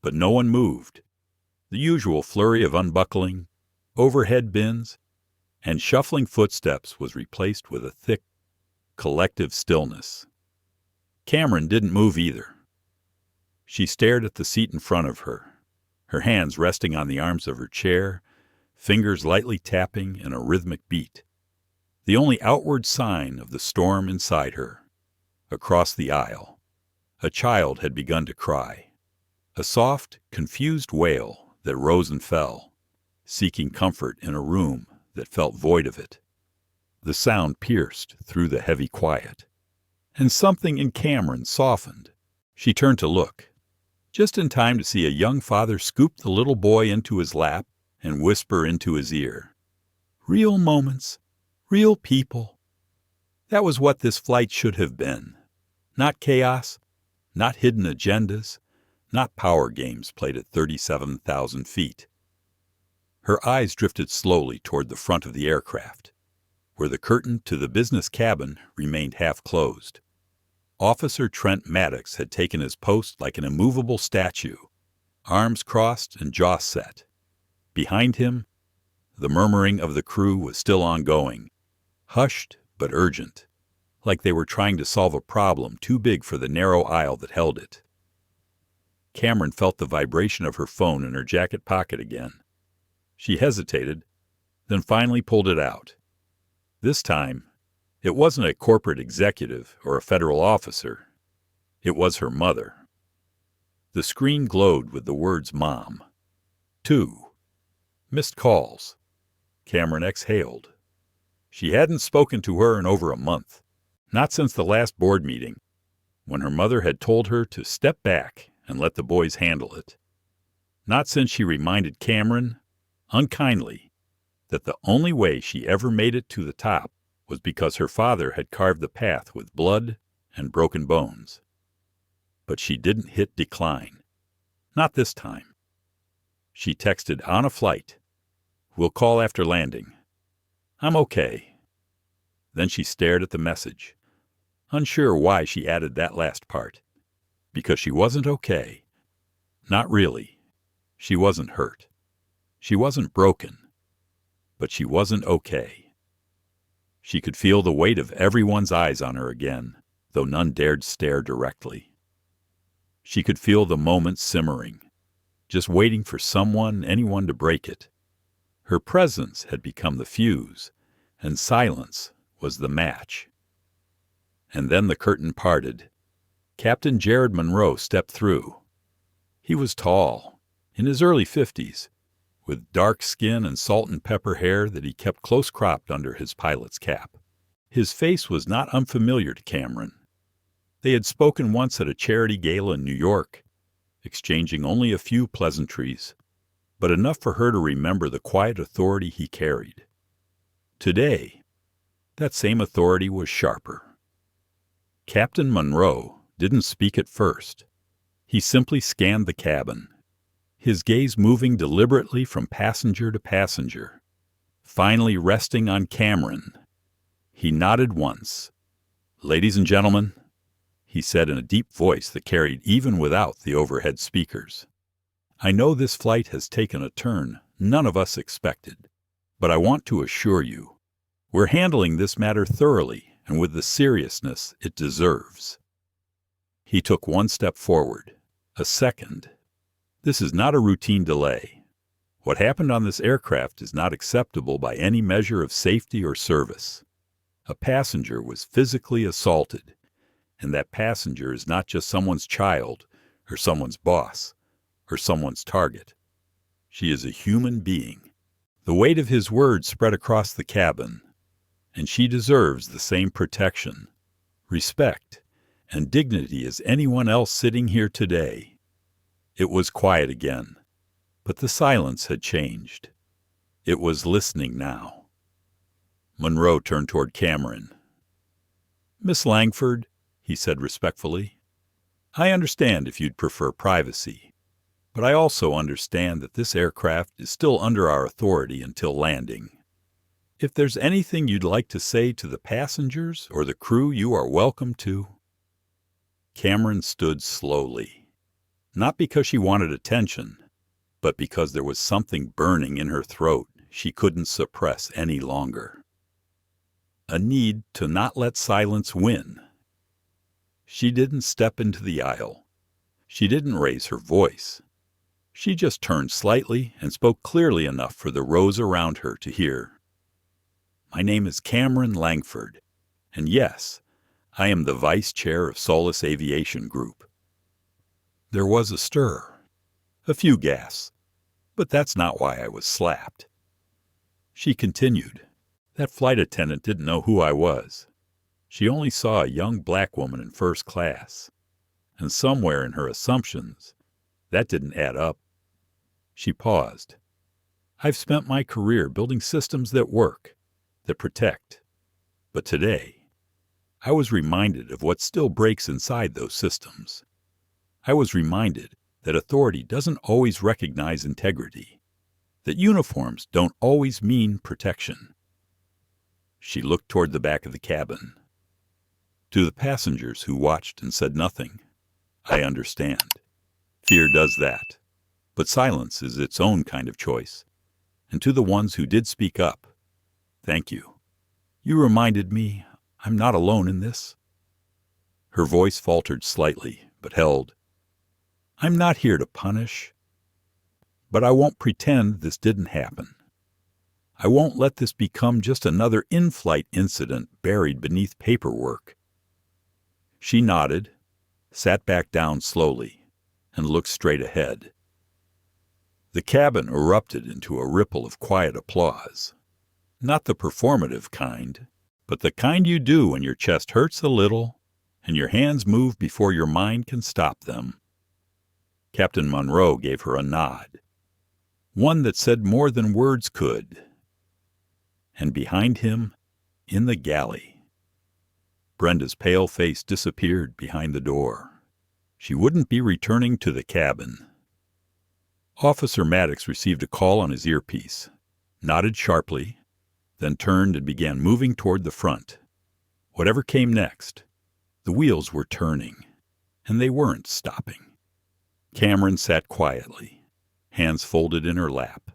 but no one moved. The usual flurry of unbuckling, overhead bins, and shuffling footsteps was replaced with a thick, collective stillness. Cameron didn't move either. She stared at the seat in front of her, her hands resting on the arms of her chair, fingers lightly tapping in a rhythmic beat. The only outward sign of the storm inside her. Across the aisle, a child had begun to cry. A soft, confused wail that rose and fell, seeking comfort in a room that felt void of it. The sound pierced through the heavy quiet, and something in Cameron softened. She turned to look, just in time to see a young father scoop the little boy into his lap and whisper into his ear, "Real moments, real people." That was what this flight should have been. Not chaos, not hidden agendas, not power games played at 37,000 feet. Her eyes drifted slowly toward the front of the aircraft, where the curtain to the business cabin remained half closed. Officer Trent Maddox had taken his post like an immovable statue, arms crossed and jaw set. Behind him, the murmuring of the crew was still ongoing, hushed but urgent, like they were trying to solve a problem too big for the narrow aisle that held it. Cameron felt the vibration of her phone in her jacket pocket again. She hesitated, then finally pulled it out. This time, it wasn't a corporate executive or a federal officer. It was her mother. The screen glowed with the words Mom. 2. Missed calls. Cameron exhaled. She hadn't spoken to her in over a month, not since the last board meeting, when her mother had told her to step back and let the boys handle it. Not since she reminded Cameron, unkindly, that the only way she ever made it to the top was because her father had carved the path with blood and broken bones. But she didn't hit decline. Not this time. She texted on a flight. "We'll call after landing. I'm okay." Then she stared at the message, unsure why she added that last part. Because she wasn't okay. Not really. She wasn't hurt. She wasn't broken. But she wasn't okay. She could feel the weight of everyone's eyes on her again, though none dared stare directly. She could feel the moment simmering, just waiting for anyone to break it. Her presence had become the fuse, and silence was the match. And then the curtain parted. Captain Jared Monroe stepped through. He was tall, in his early 50s, with dark skin and salt and pepper hair that he kept close cropped under his pilot's cap. His face was not unfamiliar to Cameron. They had spoken once at a charity gala in New York, exchanging only a few pleasantries, but enough for her to remember the quiet authority he carried. Today, that same authority was sharper. Captain Monroe didn't speak at first. He simply scanned the cabin, his gaze moving deliberately from passenger to passenger, finally resting on Cameron. He nodded once. "Ladies and gentlemen," he said in a deep voice that carried even without the overhead speakers, "I know this flight has taken a turn none of us expected, but I want to assure you, we're handling this matter thoroughly and with the seriousness it deserves." He took one step forward, a second. "This is not a routine delay. What happened on this aircraft is not acceptable by any measure of safety or service. A passenger was physically assaulted, and that passenger is not just someone's child or someone's boss or someone's target. She is a human being." The weight of his words spread across the cabin, and she deserves the same protection, respect, and dignity as anyone else sitting here today. It was quiet again, but the silence had changed. It was listening now. Monroe turned toward Cameron. "Miss Langford," he said respectfully, "I understand if you'd prefer privacy, but I also understand that this aircraft is still under our authority until landing. If there's anything you'd like to say to the passengers or the crew, you are welcome to." Cameron stood slowly, not because she wanted attention, but because there was something burning in her throat she couldn't suppress any longer. A need to not let silence win. She didn't step into the aisle. She didn't raise her voice. She just turned slightly and spoke clearly enough for the rows around her to hear. "My name is Cameron Langford, and yes, I am the vice chair of Solis Aviation Group." There was a stir, a few gasps, but that's not why I was slapped. She continued. "That flight attendant didn't know who I was. She only saw a young black woman in first class, and somewhere in her assumptions, that didn't add up." She paused. "I've spent my career building systems that work, that protect. But today, I was reminded of what still breaks inside those systems. I was reminded that authority doesn't always recognize integrity, that uniforms don't always mean protection." She looked toward the back of the cabin. To the passengers who watched and said nothing, I understand. Fear does that. But silence is its own kind of choice. And to the ones who did speak up, thank you. You reminded me I'm not alone in this. Her voice faltered slightly, but held. I'm not here to punish. But I won't pretend this didn't happen. I won't let this become just another in-flight incident buried beneath paperwork. She nodded, sat back down slowly, and looked straight ahead. The cabin erupted into a ripple of quiet applause. Not the performative kind, but the kind you do when your chest hurts a little and your hands move before your mind can stop them. Captain Monroe gave her a nod, one that said more than words could. And behind him, in the galley, Brenda's pale face disappeared behind the door. She wouldn't be returning to the cabin. Officer Maddox received a call on his earpiece, nodded sharply, then turned and began moving toward the front. Whatever came next, the wheels were turning, and they weren't stopping. Cameron sat quietly, hands folded in her lap,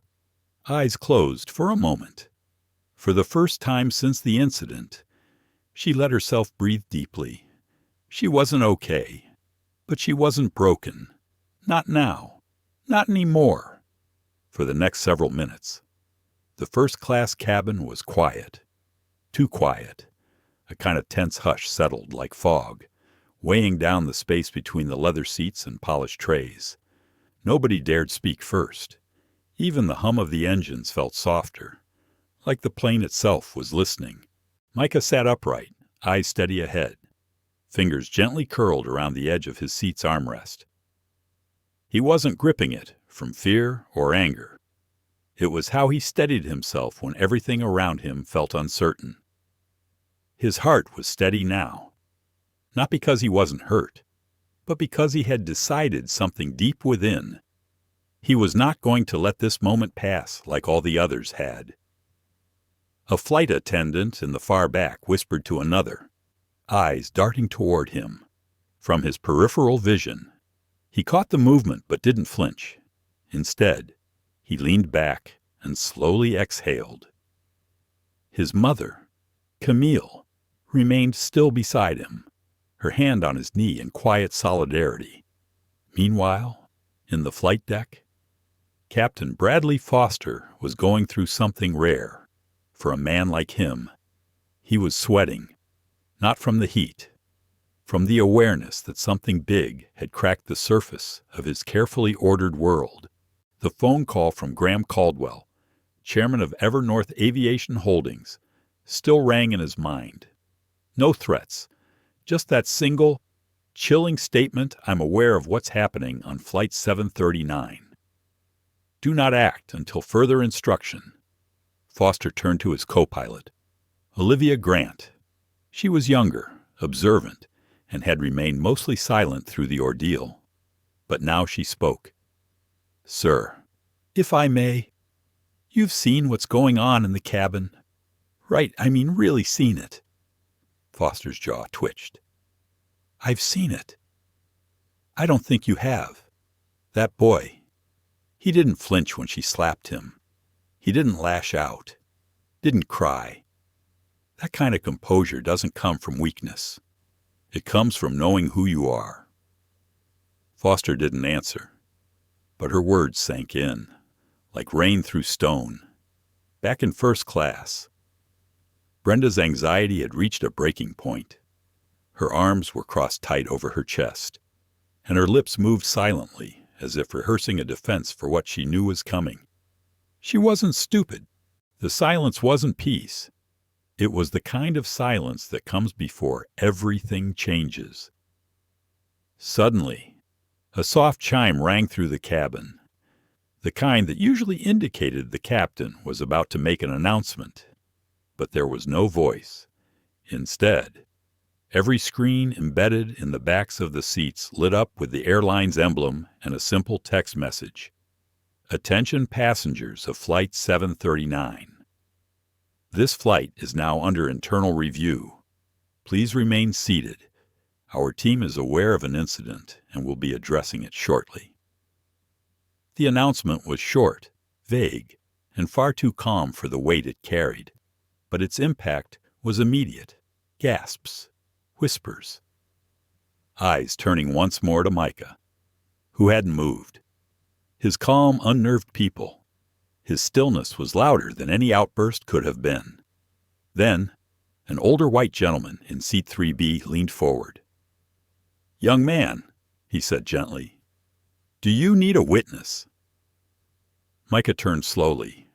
eyes closed for a moment. For the first time since the incident, she let herself breathe deeply. She wasn't okay, but she wasn't broken. Not now. Not anymore. For the next several minutes, the first-class cabin was quiet. Too quiet. A kind of tense hush settled like fog, weighing down the space between the leather seats and polished trays. Nobody dared speak first. Even the hum of the engines felt softer, like the plane itself was listening. Micah sat upright, eyes steady ahead, fingers gently curled around the edge of his seat's armrest. He wasn't gripping it from fear or anger. It was how he steadied himself when everything around him felt uncertain. His heart was steady now, not because he wasn't hurt, but because he had decided something deep within. He was not going to let this moment pass like all the others had. A flight attendant in the far back whispered to another, eyes darting toward him. From his peripheral vision, he caught the movement but didn't flinch. Instead, he leaned back and slowly exhaled. His mother, Camille, remained still beside him, her hand on his knee in quiet solidarity. Meanwhile, in the flight deck, Captain Bradley Foster was going through something rare. For a man like him, he was sweating, not from the heat, from the awareness that something big had cracked the surface of his carefully ordered world. The phone call from Graham Caldwell, chairman of Evernorth Aviation Holdings, still rang in his mind. No threats, just that single, chilling statement, I'm aware of what's happening on Flight 739. Do not act until further instruction. Foster turned to his co-pilot, Olivia Grant. She was younger, observant, and had remained mostly silent through the ordeal. But now she spoke. Sir, if I may, you've seen what's going on in the cabin. Right, I mean really seen it. Foster's jaw twitched. I've seen it. I don't think you have. That boy, he didn't flinch when she slapped him. He didn't lash out, didn't cry. That kind of composure doesn't come from weakness. It comes from knowing who you are. Foster didn't answer, but her words sank in, like rain through stone. Back in first class, Brenda's anxiety had reached a breaking point. Her arms were crossed tight over her chest, and her lips moved silently, as if rehearsing a defense for what she knew was coming. She wasn't stupid. The silence wasn't peace. It was the kind of silence that comes before everything changes. Suddenly, a soft chime rang through the cabin, the kind that usually indicated the captain was about to make an announcement. But there was no voice. Instead, every screen embedded in the backs of the seats lit up with the airline's emblem and a simple text message. Attention passengers of Flight 739. This flight is now under internal review. Please remain seated. Our team is aware of an incident and will be addressing it shortly. The announcement was short, vague, and far too calm for the weight it carried, but its impact was immediate. Gasps, whispers. Eyes turning once more to Micah, who hadn't moved. His calm, unnerved people. His stillness was louder than any outburst could have been. Then, an older white gentleman in seat 3B leaned forward. "Young man," he said gently, "do you need a witness?" Micah turned slowly.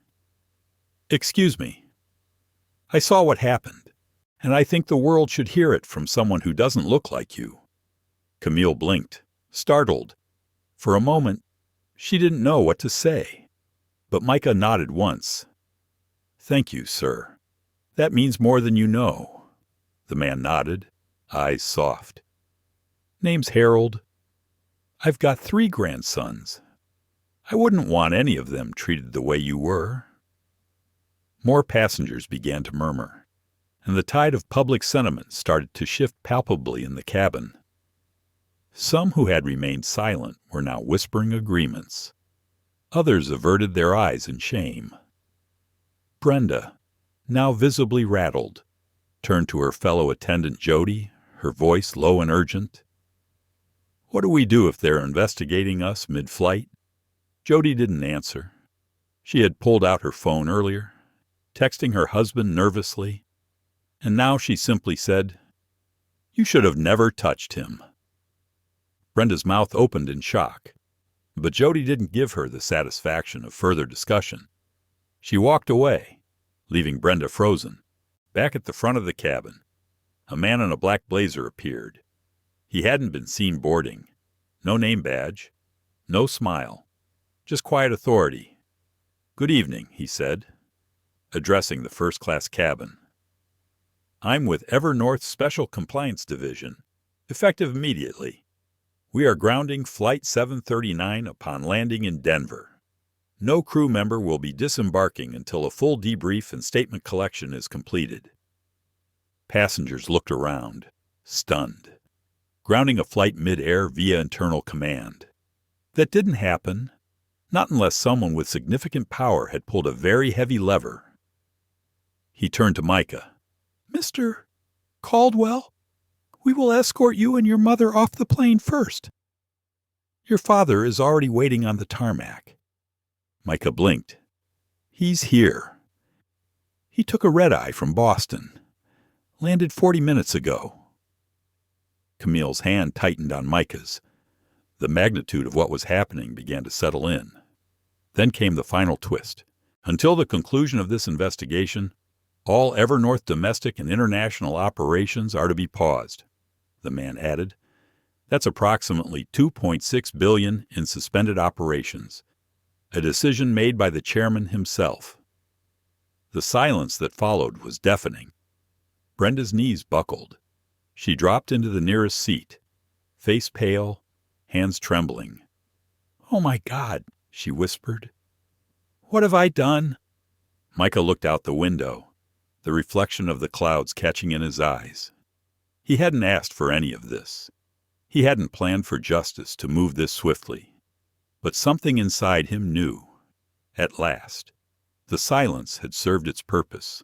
"Excuse me. I saw what happened, and I think the world should hear it from someone who doesn't look like you." Camille blinked, startled. For a moment, she didn't know what to say, but Micah nodded once. "Thank you, sir. That means more than you know." The man nodded, eyes soft. "Name's Harold. I've got 3 grandsons. I wouldn't want any of them treated the way you were." More passengers began to murmur, and the tide of public sentiment started to shift palpably in the cabin. Some who had remained silent were now whispering agreements. Others averted their eyes in shame. Brenda, now visibly rattled, turned to her fellow attendant Jody, her voice low and urgent. "What do we do if they're investigating us mid-flight?" Jody didn't answer. She had pulled out her phone earlier, texting her husband nervously, and now she simply said, "You should have never touched him." Brenda's mouth opened in shock, but Jody didn't give her the satisfaction of further discussion. She walked away, leaving Brenda frozen. Back at the front of the cabin, a man in a black blazer appeared. He hadn't been seen boarding. No name badge, no smile, just quiet authority. "Good evening," he said, addressing the first-class cabin. "I'm with Evernorth's Special Compliance Division, effective immediately. We are grounding Flight 739 upon landing in Denver. No crew member will be disembarking until a full debrief and statement collection is completed." Passengers looked around, stunned. Grounding a flight mid-air via internal command. That didn't happen, not unless someone with significant power had pulled a very heavy lever. He turned to Micah. "Mr. Caldwell, we will escort you and your mother off the plane first. Your father is already waiting on the tarmac." Micah blinked. "He's here. He took a red-eye from Boston. Landed 40 minutes ago." Camille's hand tightened on Micah's. The magnitude of what was happening began to settle in. Then came the final twist. Until the conclusion of this investigation, all Evernorth domestic and international operations are to be paused, the man added. "That's approximately $2.6 billion in suspended operations, a decision made by the chairman himself." The silence that followed was deafening. Brenda's knees buckled. She dropped into the nearest seat, face pale, hands trembling. "Oh my God," she whispered. "What have I done?" Micah looked out the window, the reflection of the clouds catching in his eyes. He hadn't asked for any of this. He hadn't planned for justice to move this swiftly. But something inside him knew. At last, the silence had served its purpose.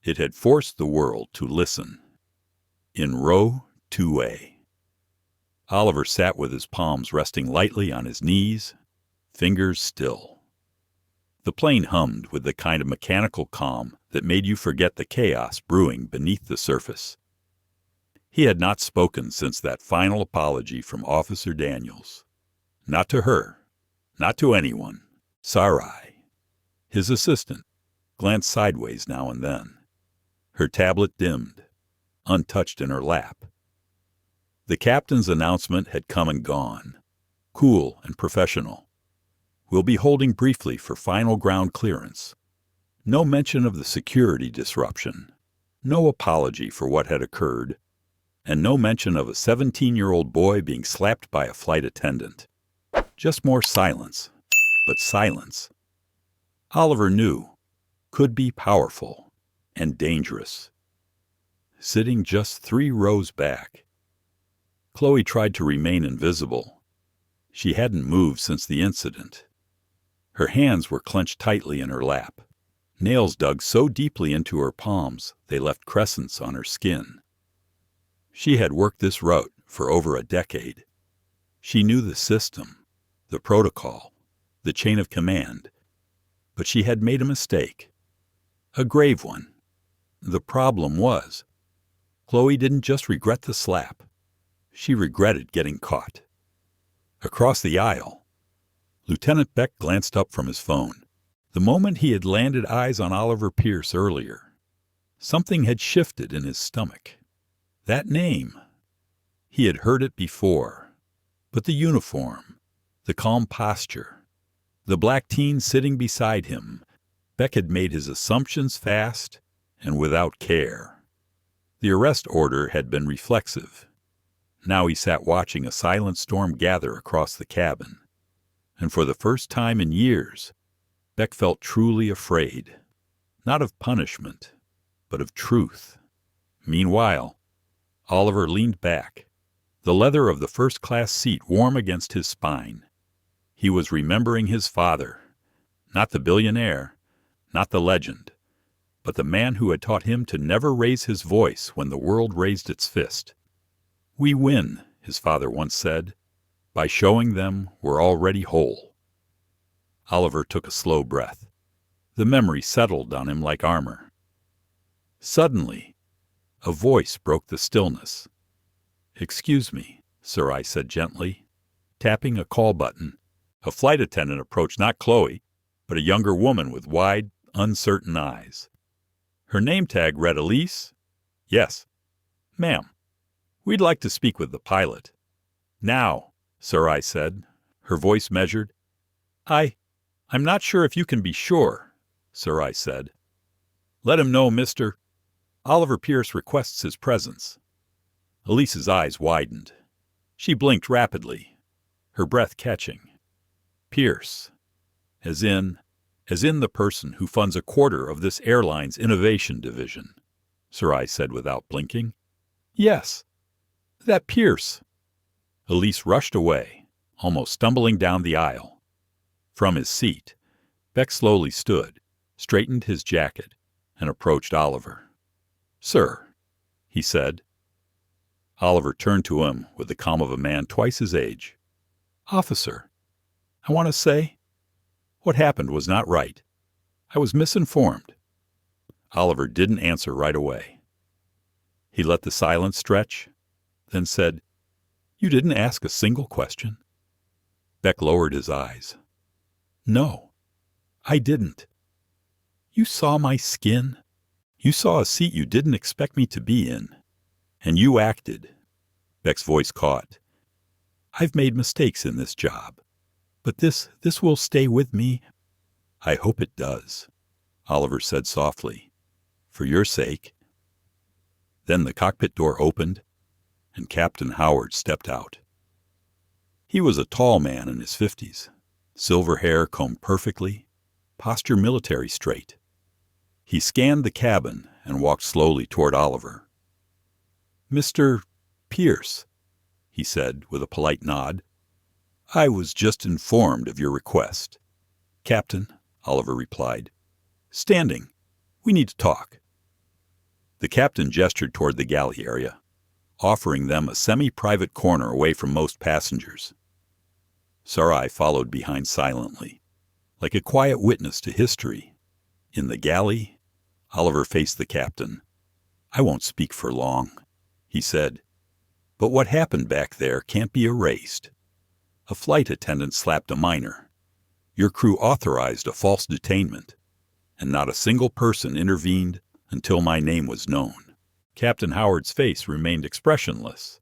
It had forced the world to listen. In row 2A. Oliver sat with his palms resting lightly on his knees, fingers still. The plane hummed with the kind of mechanical calm that made you forget the chaos brewing beneath the surface. He had not spoken since that final apology from Officer Daniels. Not to her, not to anyone. Sarai, his assistant, glanced sideways now and then. Her tablet dimmed, untouched in her lap. The captain's announcement had come and gone, cool and professional. "We'll be holding briefly for final ground clearance." No mention of the security disruption, no apology for what had occurred, and no mention of a 17-year-old boy being slapped by a flight attendant. Just more silence, but silence. Oliver knew, could be powerful and dangerous. sitting just 3 rows back. Chloe tried to remain invisible. She hadn't moved since the incident. Her hands were clenched tightly in her lap, nails dug so deeply into her palms they left crescents on her skin. She had worked this route for over a decade. She knew the system, the protocol, the chain of command. But she had made a mistake. A grave one. The problem was, Chloe didn't just regret the slap. She regretted getting caught. Across the aisle, Lieutenant Beck glanced up from his phone. The moment he had landed eyes on Oliver Pierce earlier, something had shifted in his stomach. That name. He had heard it before. But the uniform, the calm posture, the black teen sitting beside him, Beck had made his assumptions fast and without care. The arrest order had been reflexive. Now he sat watching a silent storm gather across the cabin. And for the first time in years, Beck felt truly afraid. Not of punishment, but of truth. Meanwhile, Oliver leaned back, the leather of the first-class seat warm against his spine. He was remembering his father, not the billionaire, not the legend, but the man who had taught him to never raise his voice when the world raised its fist. "We win," his father once said, "by showing them we're already whole." Oliver took a slow breath. The memory settled on him like armor. Suddenly, a voice broke the stillness. "Excuse me," Sarai said gently, tapping a call button. A flight attendant approached not Chloe, but a younger woman with wide, uncertain eyes. Her name tag read Elise. "Yes." "Ma'am, we'd like to speak with the pilot." "Now," Sarai said, her voice measured. I'm not sure if you can be sure," Sarai said. "Let him know, Mr. Oliver Pierce requests his presence." Elise's eyes widened. She blinked rapidly, her breath catching. "Pierce, as in the person who funds a quarter of this airline's innovation division," Sarai said without blinking. "Yes, that Pierce." Elise rushed away, almost stumbling down the aisle. From his seat, Beck slowly stood, straightened his jacket, and approached Oliver. "Sir," he said. Oliver turned to him with the calm of a man twice his age. "Officer, I want to say, what happened was not right. I was misinformed." Oliver didn't answer right away. He let the silence stretch, then said, "You didn't ask a single question?" Beck lowered his eyes. "No, I didn't. You saw my skin. You saw a seat you didn't expect me to be in. And you acted." Beck's voice caught. "I've made mistakes in this job, but this will stay with me." "I hope it does," Oliver said softly. "For your sake." Then the cockpit door opened, and Captain Howard stepped out. He was a tall man in his 50s, silver hair combed perfectly, posture military straight. He scanned the cabin and walked slowly toward Oliver. "Mr. Pierce," he said with a polite nod, "I was just informed of your request." "Captain," Oliver replied. "Standing. We need to talk." The captain gestured toward the galley area, offering them a semi-private corner away from most passengers. Sarai followed behind silently, like a quiet witness to history. In the galley, Oliver faced the captain. "I won't speak for long," he said, "but what happened back there can't be erased. A flight attendant slapped a minor. Your crew authorized a false detainment, and not a single person intervened until my name was known." Captain Howard's face remained expressionless.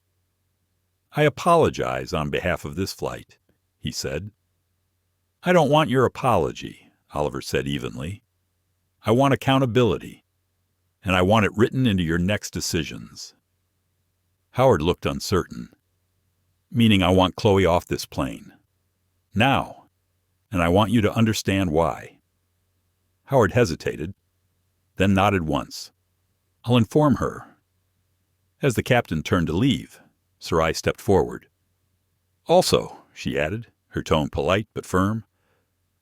"I apologize on behalf of this flight," he said. "I don't want your apology," Oliver said evenly. "I want accountability, and I want it written into your next decisions." Howard looked uncertain. "Meaning I want Chloe off this plane. Now. And I want you to understand why." Howard hesitated, then nodded once. "I'll inform her. As the captain turned to leave, Sarai stepped forward. "Also," she added, her tone polite but firm,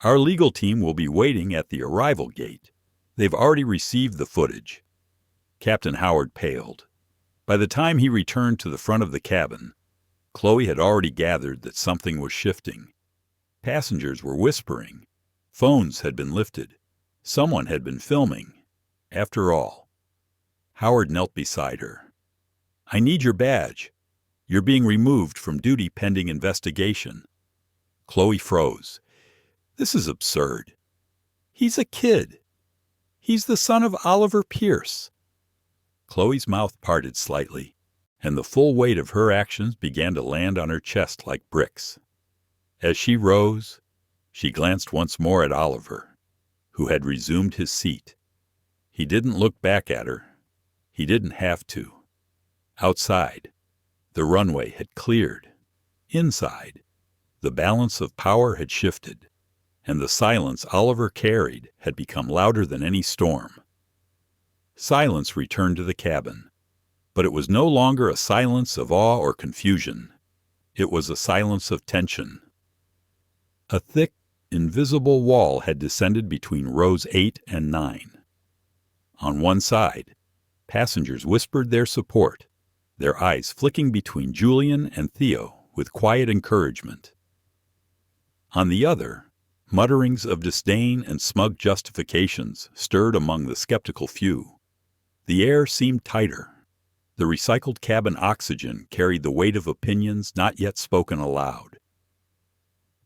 "our legal team will be waiting at the arrival gate. They've already received the footage." Captain Howard paled. By the time he returned to the front of the cabin, Chloe had already gathered that something was shifting. Passengers were whispering. Phones had been lifted. Someone had been filming. After all. Howard knelt beside her. "I need your badge. You're being removed from duty pending investigation." Chloe froze. This is absurd. He's a kid. He's the son of Oliver Pierce. Chloe's mouth parted slightly, and the full weight of her actions began to land on her chest like bricks. As she rose, she glanced once more at Oliver, who had resumed his seat. He didn't look back at her. He didn't have to. Outside, the runway had cleared. Inside, the balance of power had shifted, and the silence Oliver carried had become louder than any storm. Silence returned to the cabin, but it was no longer a silence of awe or confusion. It was a silence of tension. A thick, invisible wall had descended between rows 8 and 9. On one side, passengers whispered their support, their eyes flicking between Julian and Theo with quiet encouragement. On the other, mutterings of disdain and smug justifications stirred among the skeptical few. The air seemed tighter. The recycled cabin oxygen carried the weight of opinions not yet spoken aloud.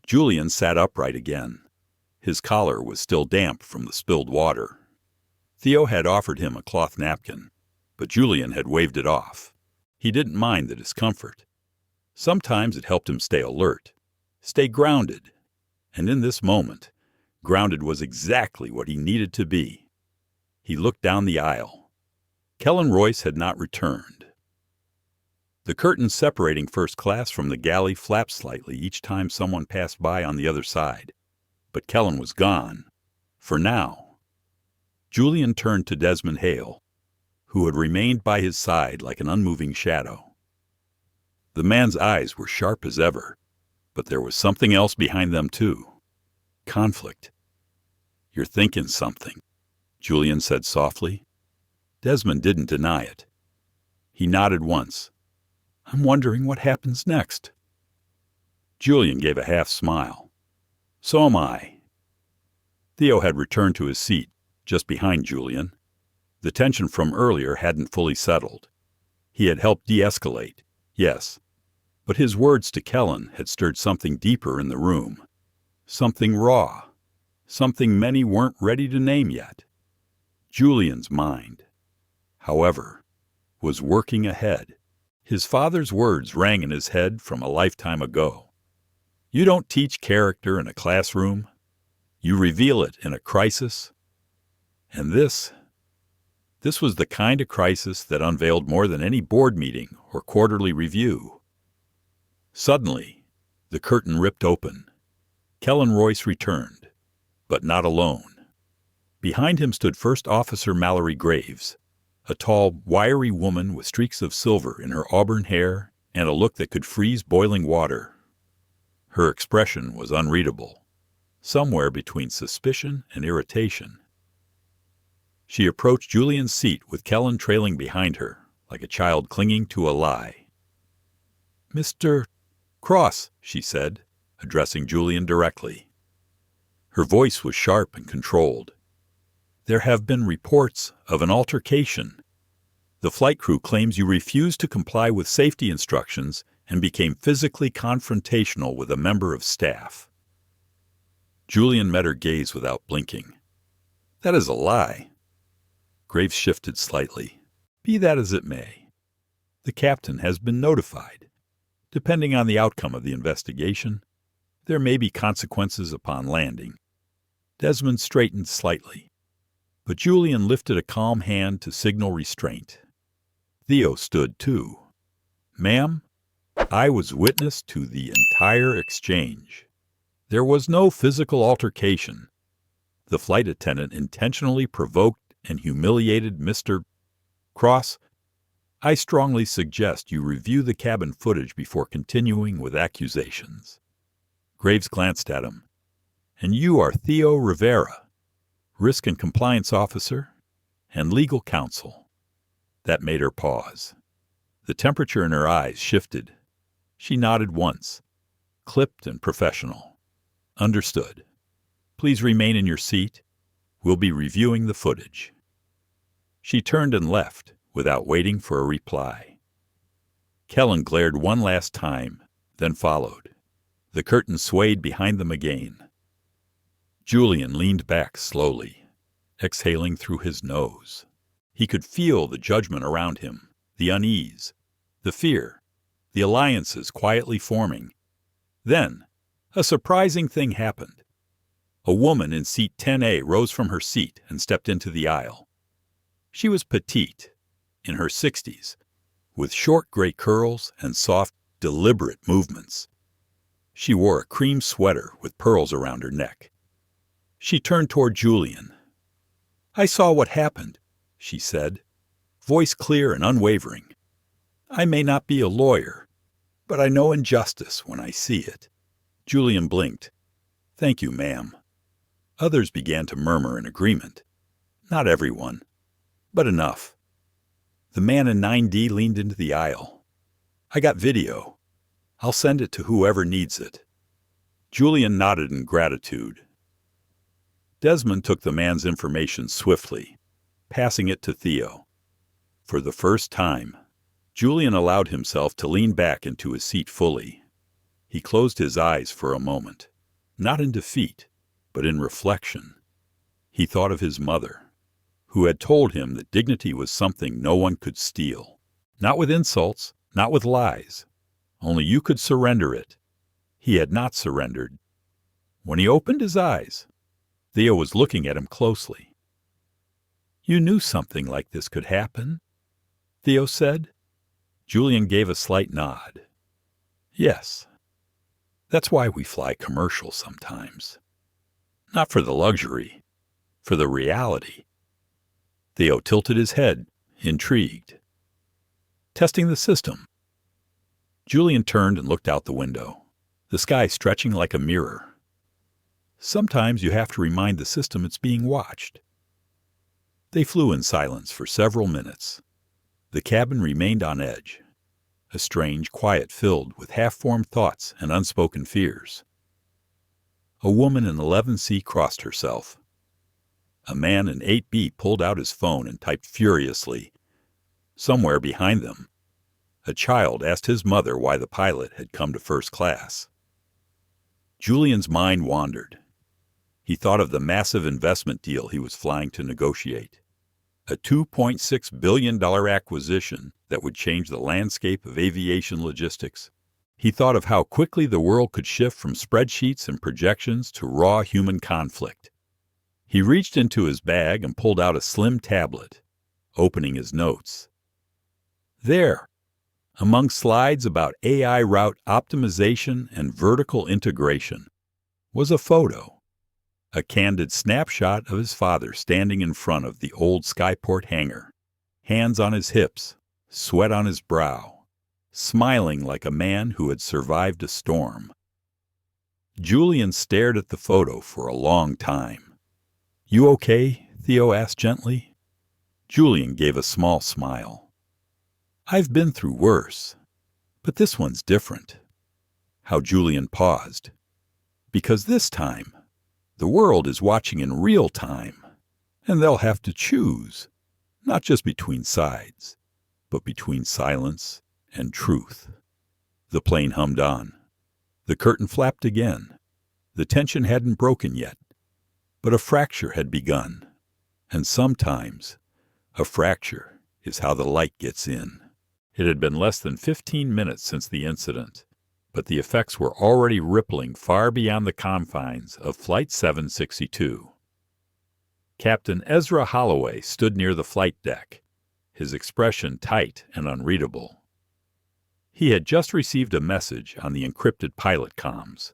Julian sat upright again. His collar was still damp from the spilled water. Theo had offered him a cloth napkin, but Julian had waved it off. He didn't mind the discomfort. Sometimes it helped him stay alert, stay grounded. And in this moment, grounded was exactly what he needed to be. He looked down the aisle. Kellen Royce had not returned. The curtains separating first class from the galley flapped slightly each time someone passed by on the other side. But Kellen was gone. For now. Julian turned to Desmond Hale, who had remained by his side like an unmoving shadow. The man's eyes were sharp as ever, but there was something else behind them too. Conflict. "You're thinking something," Julian said softly. Desmond didn't deny it. He nodded once. "I'm wondering what happens next." Julian gave a half smile. "So am I." Theo had returned to his seat, just behind Julian. The tension from earlier hadn't fully settled. He had helped de-escalate, yes, but his words to Kellen had stirred something deeper in the room. Something raw. Something many weren't ready to name yet. Julian's mind, however, was working ahead. His father's words rang in his head from a lifetime ago. You don't teach character in a classroom. You reveal it in a crisis. And this was the kind of crisis that unveiled more than any board meeting or quarterly review. Suddenly, the curtain ripped open. Kellen Royce returned, but not alone. Behind him stood First Officer Mallory Graves, a tall, wiry woman with streaks of silver in her auburn hair and a look that could freeze boiling water. Her expression was unreadable, somewhere between suspicion and irritation. She approached Julian's seat with Kellen trailing behind her, like a child clinging to a lie. "Mr. Cross," she said, addressing Julian directly. Her voice was sharp and controlled. "There have been reports of an altercation. The flight crew claims you refused to comply with safety instructions and became physically confrontational with a member of staff." Julian met her gaze without blinking. "That is a lie." Graves shifted slightly. "Be that as it may, the captain has been notified. Depending on the outcome of the investigation, there may be consequences upon landing." Desmond straightened slightly, but Julian lifted a calm hand to signal restraint. Theo stood too. "Ma'am, I was witness to the entire exchange. There was no physical altercation. The flight attendant intentionally provoked and humiliated Mr. Cross. I strongly suggest you review the cabin footage before continuing with accusations. Graves glanced at him. And you are Theo Rivera, Risk and Compliance Officer and Legal Counsel. That made her pause. The temperature in her eyes shifted. She nodded once, clipped and professional. Understood. Please remain in your seat. We'll be reviewing the footage. She turned and left without waiting for a reply. Kellen glared one last time, then followed. The curtain swayed behind them again. Julian leaned back slowly, exhaling through his nose. He could feel the judgment around him, the unease, the fear, the alliances quietly forming. Then, a surprising thing happened. A woman in seat 10A rose from her seat and stepped into the aisle. She was petite, in her 60s, with short gray curls and soft, deliberate movements. She wore a cream sweater with pearls around her neck. She turned toward Julian. "I saw what happened," she said, voice clear and unwavering. "I may not be a lawyer, but I know injustice when I see it." Julian blinked. "Thank you, ma'am." Others began to murmur in agreement. Not everyone, but enough. The man in 9D leaned into the aisle. "I got video. I'll send it to whoever needs it." Julian nodded in gratitude. Desmond took the man's information swiftly, passing it to Theo. For the first time, Julian allowed himself to lean back into his seat fully. He closed his eyes for a moment, not in defeat, but in reflection. He thought of his mother, who had told him that dignity was something no one could steal. Not with insults, not with lies. Only you could surrender it. He had not surrendered. When he opened his eyes, Theo was looking at him closely. "You knew something like this could happen?" Theo said. Julian gave a slight nod. "Yes. That's why we fly commercial sometimes. Not for the luxury, for the reality." Theo tilted his head, intrigued. "Testing the system." Julian turned and looked out the window, the sky stretching like a mirror. "Sometimes you have to remind the system it's being watched." They flew in silence for several minutes. The cabin remained on edge, a strange quiet filled with half-formed thoughts and unspoken fears. A woman in 11C crossed herself. A man in 8B pulled out his phone and typed furiously. Somewhere behind them, a child asked his mother why the pilot had come to first class. Julian's mind wandered. He thought of the massive investment deal he was flying to negotiate, a $2.6 billion acquisition that would change the landscape of aviation logistics. He thought of how quickly the world could shift from spreadsheets and projections to raw human conflict. He reached into his bag and pulled out a slim tablet, opening his notes. There, among slides about AI route optimization and vertical integration, was a photo. A candid snapshot of his father standing in front of the old Skyport hangar, hands on his hips, sweat on his brow, smiling like a man who had survived a storm. Julian stared at the photo for a long time. "You okay?" Theo asked gently. Julian gave a small smile. "I've been through worse, but this one's different." How Julian paused. Because this time, the world is watching in real time, and they'll have to choose, not just between sides, but between silence and truth. The plane hummed on. The curtain flapped again. The tension hadn't broken yet, but a fracture had begun. And sometimes, a fracture is how the light gets in. It had been less than 15 minutes since the incident, but the effects were already rippling far beyond the confines of Flight 762. Captain Ezra Holloway stood near the flight deck, his expression tight and unreadable. He had just received a message on the encrypted pilot comms,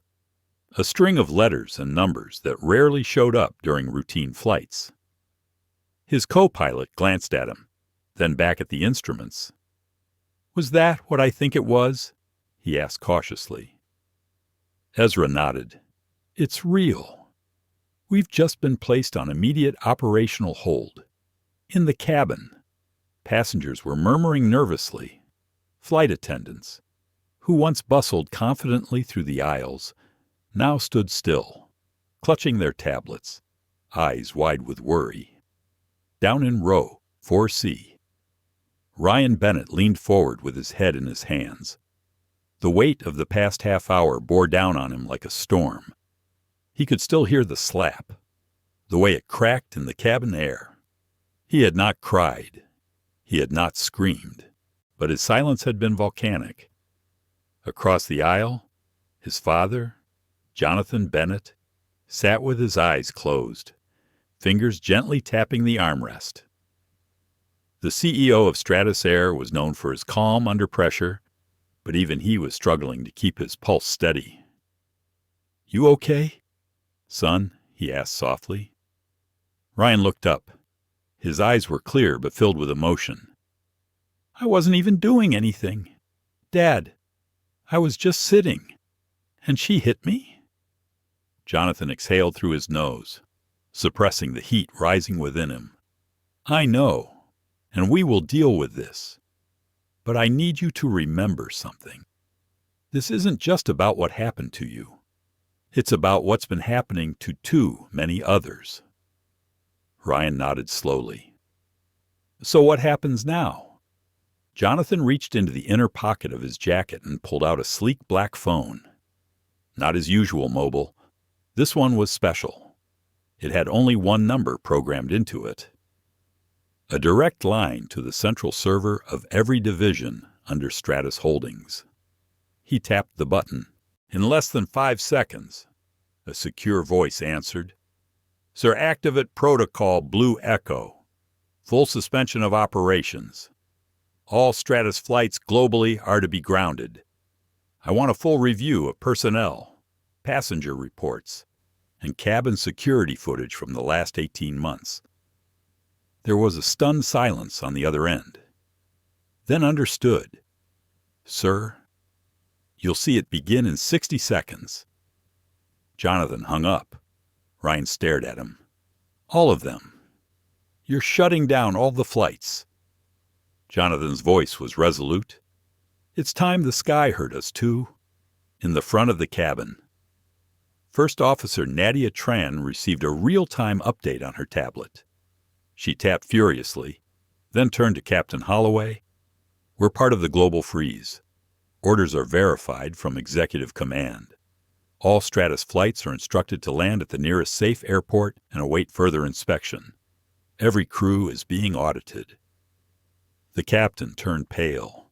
a string of letters and numbers that rarely showed up during routine flights. His co-pilot glanced at him, then back at the instruments, Was that what I think it was? He asked cautiously. Ezra nodded. It's real. We've just been placed on immediate operational hold. In the cabin, passengers were murmuring nervously. Flight attendants, who once bustled confidently through the aisles, now stood still, clutching their tablets, eyes wide with worry. Down in row 4C, Ryan Bennett leaned forward with his head in his hands. The weight of the past half hour bore down on him like a storm. He could still hear the slap, the way it cracked in the cabin air. He had not cried. He had not screamed, but his silence had been volcanic. Across the aisle, his father, Jonathan Bennett, sat with his eyes closed, fingers gently tapping the armrest. The CEO of Stratus Air was known for his calm under pressure, but even he was struggling to keep his pulse steady. "You okay, son?" he asked softly. Ryan looked up. His eyes were clear but filled with emotion. "I wasn't even doing anything. Dad, I was just sitting. And she hit me?" Jonathan exhaled through his nose, suppressing the heat rising within him. "I know, and we will deal with this. But I need you to remember something. This isn't just about what happened to you. It's about what's been happening to too many others." Ryan nodded slowly. "So what happens now?" Jonathan reached into the inner pocket of his jacket and pulled out a sleek black phone. Not his usual mobile. This one was special. It had only one number programmed into it. A direct line to the central server of every division under Stratus Holdings. He tapped the button. In less than 5 seconds, a secure voice answered. "Sir, activate protocol Blue Echo. Full suspension of operations. All Stratus flights globally are to be grounded. I want a full review of personnel, passenger reports, and cabin security footage from the last 18 months. There was a stunned silence on the other end. Then understood. "Sir, you'll see it begin in 60 seconds. Jonathan hung up. Ryan stared at him. "All of them. You're shutting down all the flights." Jonathan's voice was resolute. "It's time the sky heard us, too." In the front of the cabin, First Officer Nadia Tran received a real-time update on her tablet. She tapped furiously, then turned to Captain Holloway. "We're part of the global freeze. Orders are verified from executive command. All Stratus flights are instructed to land at the nearest safe airport and await further inspection. Every crew is being audited." The captain turned pale.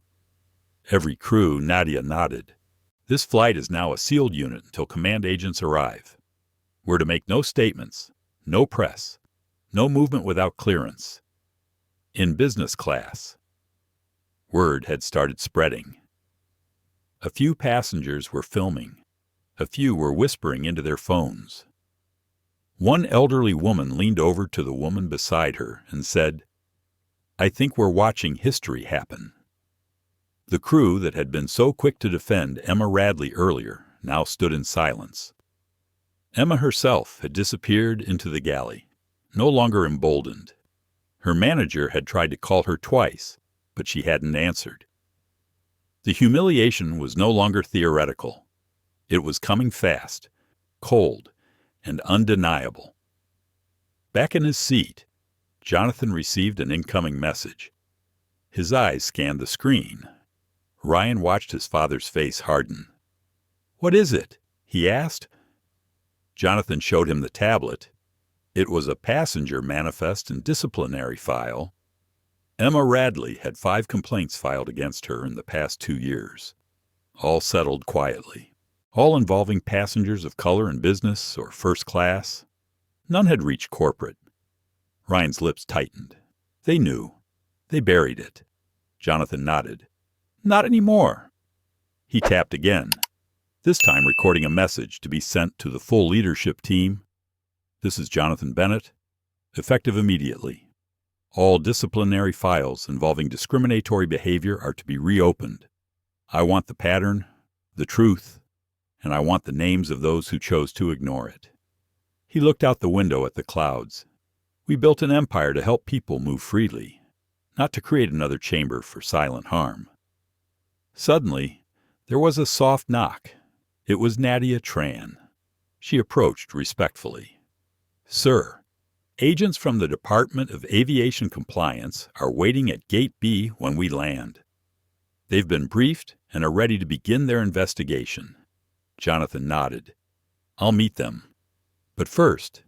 "Every crew," Nadia nodded. "This flight is now a sealed unit until command agents arrive. We're to make no statements, no press, no movement without clearance. In business class." Word had started spreading. A few passengers were filming. A few were whispering into their phones. One elderly woman leaned over to the woman beside her and said, "I think we're watching history happen." The crew that had been so quick to defend Emma Radley earlier now stood in silence. Emma herself had disappeared into the galley, no longer emboldened. Her manager had tried to call her twice, but she hadn't answered. The humiliation was no longer theoretical. It was coming fast, cold, and undeniable. Back in his seat, Jonathan received an incoming message. His eyes scanned the screen. Ryan watched his father's face harden. "What is it?" he asked. Jonathan showed him the tablet. It was a passenger manifest and disciplinary file. Emma Radley had 5 complaints filed against her in the past 2 years. All settled quietly. All involving passengers of color in business or first class. None had reached corporate. Ryan's lips tightened. They knew. They buried it. Jonathan nodded. "Not anymore." He tapped again, this time recording a message to be sent to the full leadership team. "This is Jonathan Bennett. Effective immediately. All disciplinary files involving discriminatory behavior are to be reopened. I want the pattern, the truth, and I want the names of those who chose to ignore it." He looked out the window at the clouds. "We built an empire to help people move freely, not to create another chamber for silent harm." Suddenly, there was a soft knock. It was Nadia Tran. She approached respectfully. "Sir, agents from the Department of Aviation Compliance are waiting at Gate B when we land. They've been briefed and are ready to begin their investigation." Jonathan nodded. "I'll meet them. But first,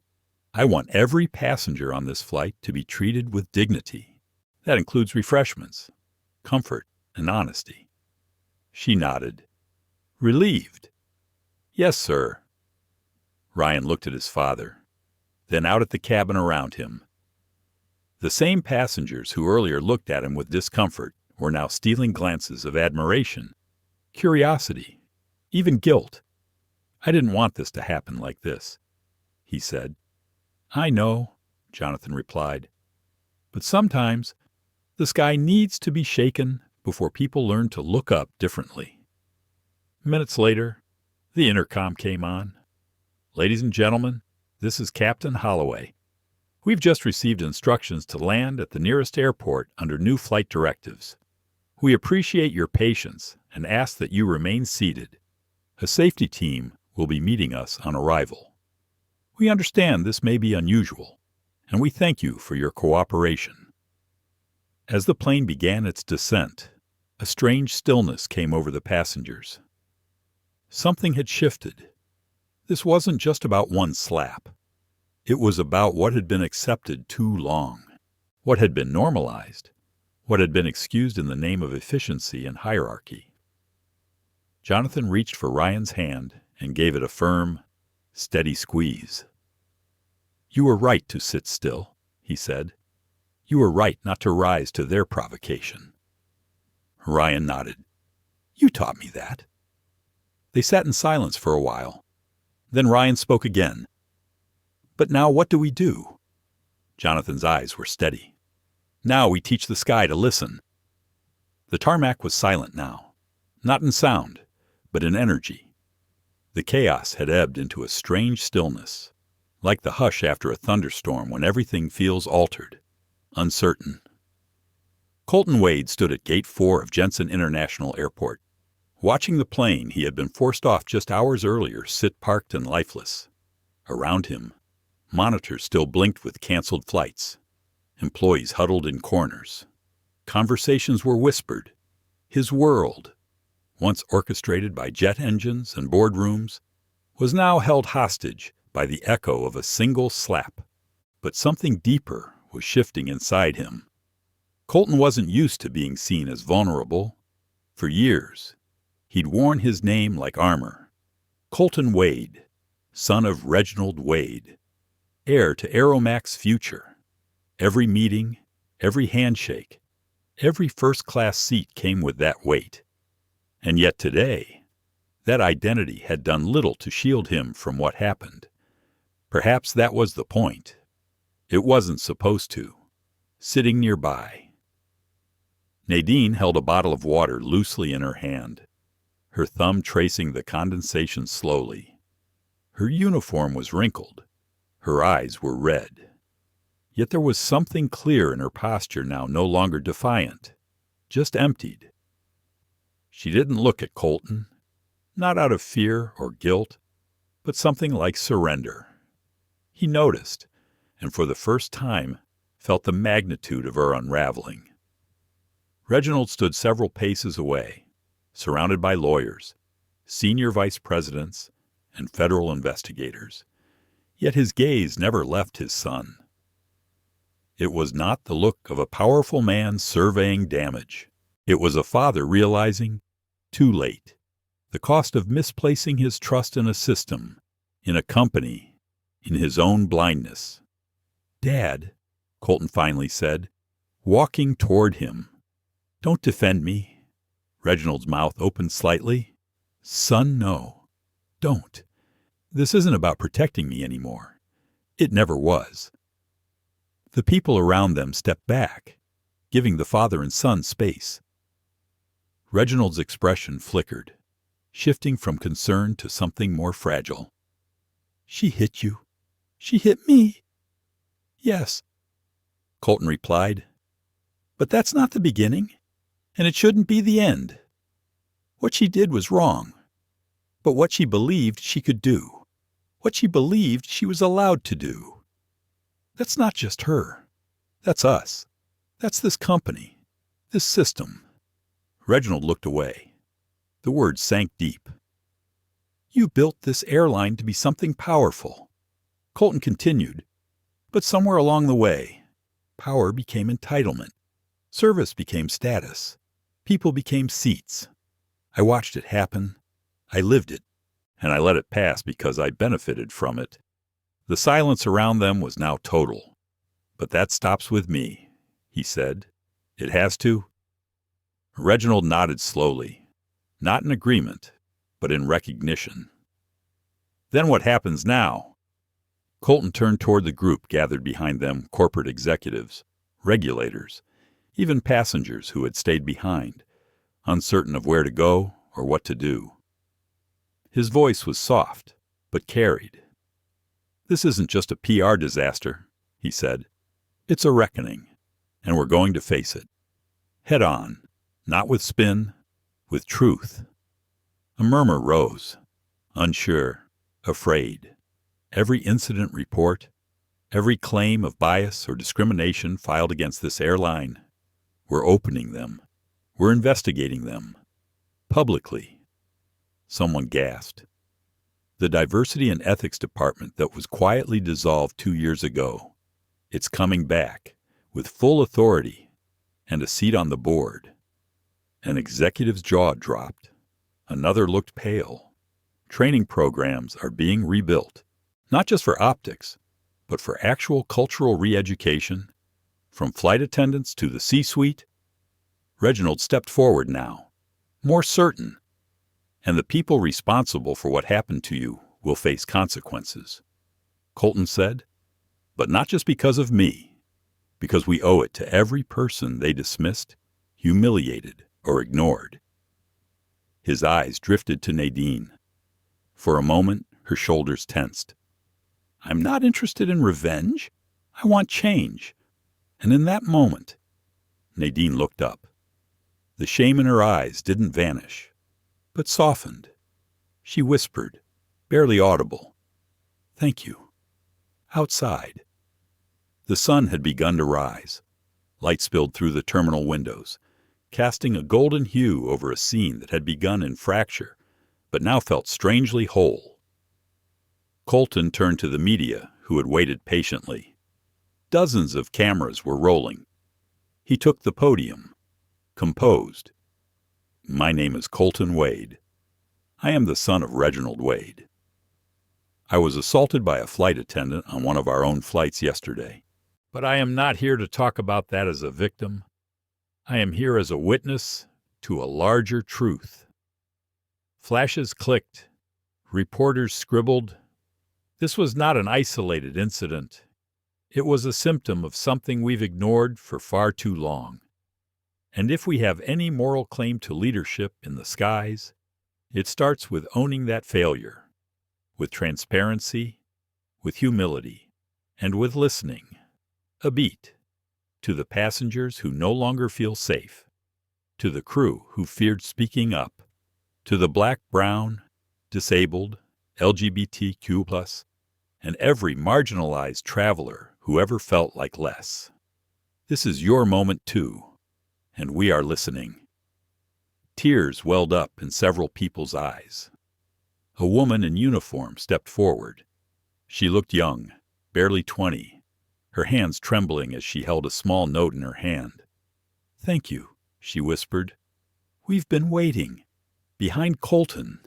I want every passenger on this flight to be treated with dignity. That includes refreshments, comfort, and honesty." She nodded. "Relieved?" "Yes, sir." Ryan looked at his father, then out at the cabin around him. The same passengers who earlier looked at him with discomfort were now stealing glances of admiration, curiosity, even guilt. "I didn't want this to happen like this," he said. "I know," Jonathan replied. "But sometimes the sky needs to be shaken before people learn to look up differently." Minutes later, the intercom came on. "Ladies and gentlemen, this is Captain Holloway. We've just received instructions to land at the nearest airport under new flight directives. We appreciate your patience and ask that you remain seated. A safety team will be meeting us on arrival. We understand this may be unusual, and we thank you for your cooperation." As the plane began its descent, a strange stillness came over the passengers. Something had shifted. This wasn't just about one slap. It was about what had been accepted too long, what had been normalized, what had been excused in the name of efficiency and hierarchy. Jonathan reached for Ryan's hand and gave it a firm, steady squeeze. "You were right to sit still," he said. "You were right not to rise to their provocation." Ryan nodded. "You taught me that." They sat in silence for a while. Then Ryan spoke again. "But now what do we do?" Jonathan's eyes were steady. "Now we teach the sky to listen." The tarmac was silent now, not in sound, but in energy. The chaos had ebbed into a strange stillness, like the hush after a thunderstorm when everything feels altered, uncertain. Colton Wade stood at Gate 4 of Jensen International Airport. Watching the plane he had been forced off just hours earlier sit parked and lifeless. Around him, monitors still blinked with canceled flights. Employees huddled in corners. Conversations were whispered. His world, once orchestrated by jet engines and boardrooms, was now held hostage by the echo of a single slap. But something deeper was shifting inside him. Colton wasn't used to being seen as vulnerable. For years, he'd worn his name like armor. Colton Wade, son of Reginald Wade, heir to Aeromac's future. Every meeting, every handshake, every first-class seat came with that weight. And yet today, that identity had done little to shield him from what happened. Perhaps that was the point. It wasn't supposed to. Sitting nearby, Nadine held a bottle of water loosely in her hand, her thumb tracing the condensation slowly. Her uniform was wrinkled. Her eyes were red. Yet there was something clear in her posture now, no longer defiant, just emptied. She didn't look at Colton, not out of fear or guilt, but something like surrender. He noticed, and for the first time felt the magnitude of her unraveling. Reginald stood several paces away, surrounded by lawyers, senior vice presidents, and federal investigators. Yet his gaze never left his son. It was not the look of a powerful man surveying damage. It was a father realizing, too late, the cost of misplacing his trust in a system, in a company, in his own blindness. "Dad," Colton finally said, walking toward him. "Don't defend me." Reginald's mouth opened slightly. "Son, no. Don't. This isn't about protecting me anymore. It never was." The people around them stepped back, giving the father and son space. Reginald's expression flickered, shifting from concern to something more fragile. "She hit you. She hit me." "Yes," Colton replied. "But that's not the beginning, and it shouldn't be the end. What she did was wrong, but what she believed she could do, what she believed she was allowed to do. That's not just her. That's us. That's this company, this system." Reginald looked away. The words sank deep. "You built this airline to be something powerful," Colton continued. "But somewhere along the way, power became entitlement. Service became status. People became seats. I watched it happen. I lived it. And I let it pass because I benefited from it. The silence around them was now total. But that stops with me," he said. "It has to?" Reginald nodded slowly, not in agreement, but in recognition. "Then what happens now?" Colton turned toward the group gathered behind them, corporate executives, regulators, even passengers who had stayed behind, uncertain of where to go or what to do. His voice was soft, but carried. "This isn't just a PR disaster," he said. "It's a reckoning, and we're going to face it. Head on, not with spin, with truth." A murmur rose, unsure, afraid. Every incident report, every claim of bias or discrimination filed against this airline, we're opening them. We're investigating them. Publicly. Someone gasped. The Diversity and Ethics Department that was quietly dissolved 2 years ago. It's coming back, with full authority, and a seat on the board. An executive's jaw dropped. Another looked pale. Training programs are being rebuilt, not just for optics, but for actual cultural re-education, from flight attendants to the C-suite. Reginald stepped forward now, more certain. "And the people responsible for what happened to you will face consequences," Colton said. "But not just because of me, because we owe it to every person they dismissed, humiliated, or ignored." His eyes drifted to Nadine. For a moment, her shoulders tensed. "I'm not interested in revenge. I want change." And in that moment, Nadine looked up. The shame in her eyes didn't vanish, but softened. She whispered, barely audible, "Thank you." Outside, the sun had begun to rise. Light spilled through the terminal windows, casting a golden hue over a scene that had begun in fracture, but now felt strangely whole. Colton turned to the media, who had waited patiently. Dozens of cameras were rolling. He took the podium, composed. "My name is Colton Wade. I am the son of Reginald Wade. I was assaulted by a flight attendant on one of our own flights yesterday. But I am not here to talk about that as a victim. I am here as a witness to a larger truth." Flashes clicked. Reporters scribbled. This was not an isolated incident. It was a symptom of something we've ignored for far too long. And if we have any moral claim to leadership in the skies, it starts with owning that failure, with transparency, with humility, and with listening. A beat. To the passengers who no longer feel safe, to the crew who feared speaking up, to the black, brown, disabled, LGBTQ+, and every marginalized traveler who ever felt like less. This is your moment too, and we are listening. Tears welled up in several people's eyes. A woman in uniform stepped forward. She looked young, barely 20, her hands trembling as she held a small note in her hand. "Thank you," she whispered. "We've been waiting. Behind Colton."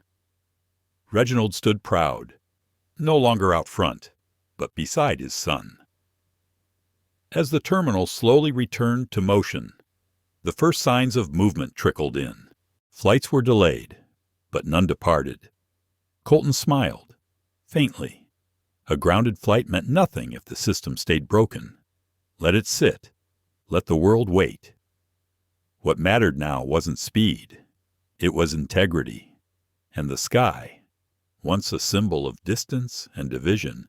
Reginald stood proud, no longer out front, but beside his son. As the terminal slowly returned to motion, the first signs of movement trickled in. Flights were delayed, but none departed. Colton smiled, faintly. A grounded flight meant nothing if the system stayed broken. Let it sit. Let the world wait. What mattered now wasn't speed. It was integrity. And the sky, once a symbol of distance and division,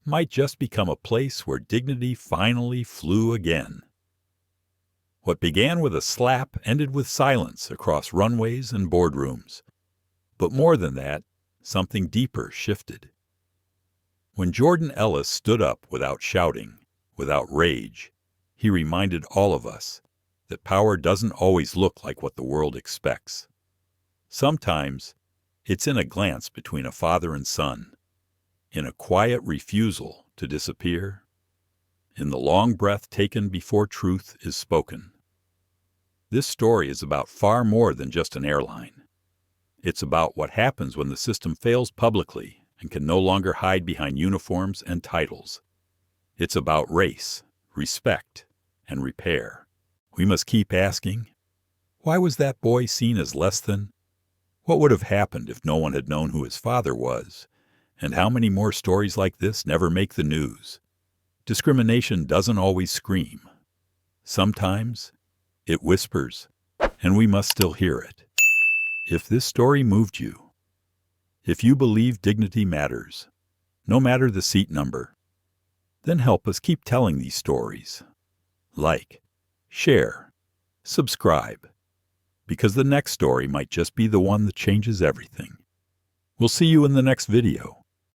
might just become a place where dignity finally flew again. What began with a slap ended with silence across runways and boardrooms. But more than that, something deeper shifted. When Jordan Ellis stood up without shouting, without rage, he reminded all of us that power doesn't always look like what the world expects. Sometimes, it's in a glance between a father and son, in a quiet refusal to disappear, in the long breath taken before truth is spoken. This story is about far more than just an airline. It's about what happens when the system fails publicly and can no longer hide behind uniforms and titles. It's about race, respect, and repair. We must keep asking, why was that boy seen as less than? What would have happened if no one had known who his father was? And how many more stories like this never make the news? Discrimination doesn't always scream. Sometimes it whispers, and we must still hear it. If this story moved you, if you believe dignity matters, no matter the seat number, then help us keep telling these stories. Like, share, subscribe, because the next story might just be the one that changes everything. We'll see you in the next video.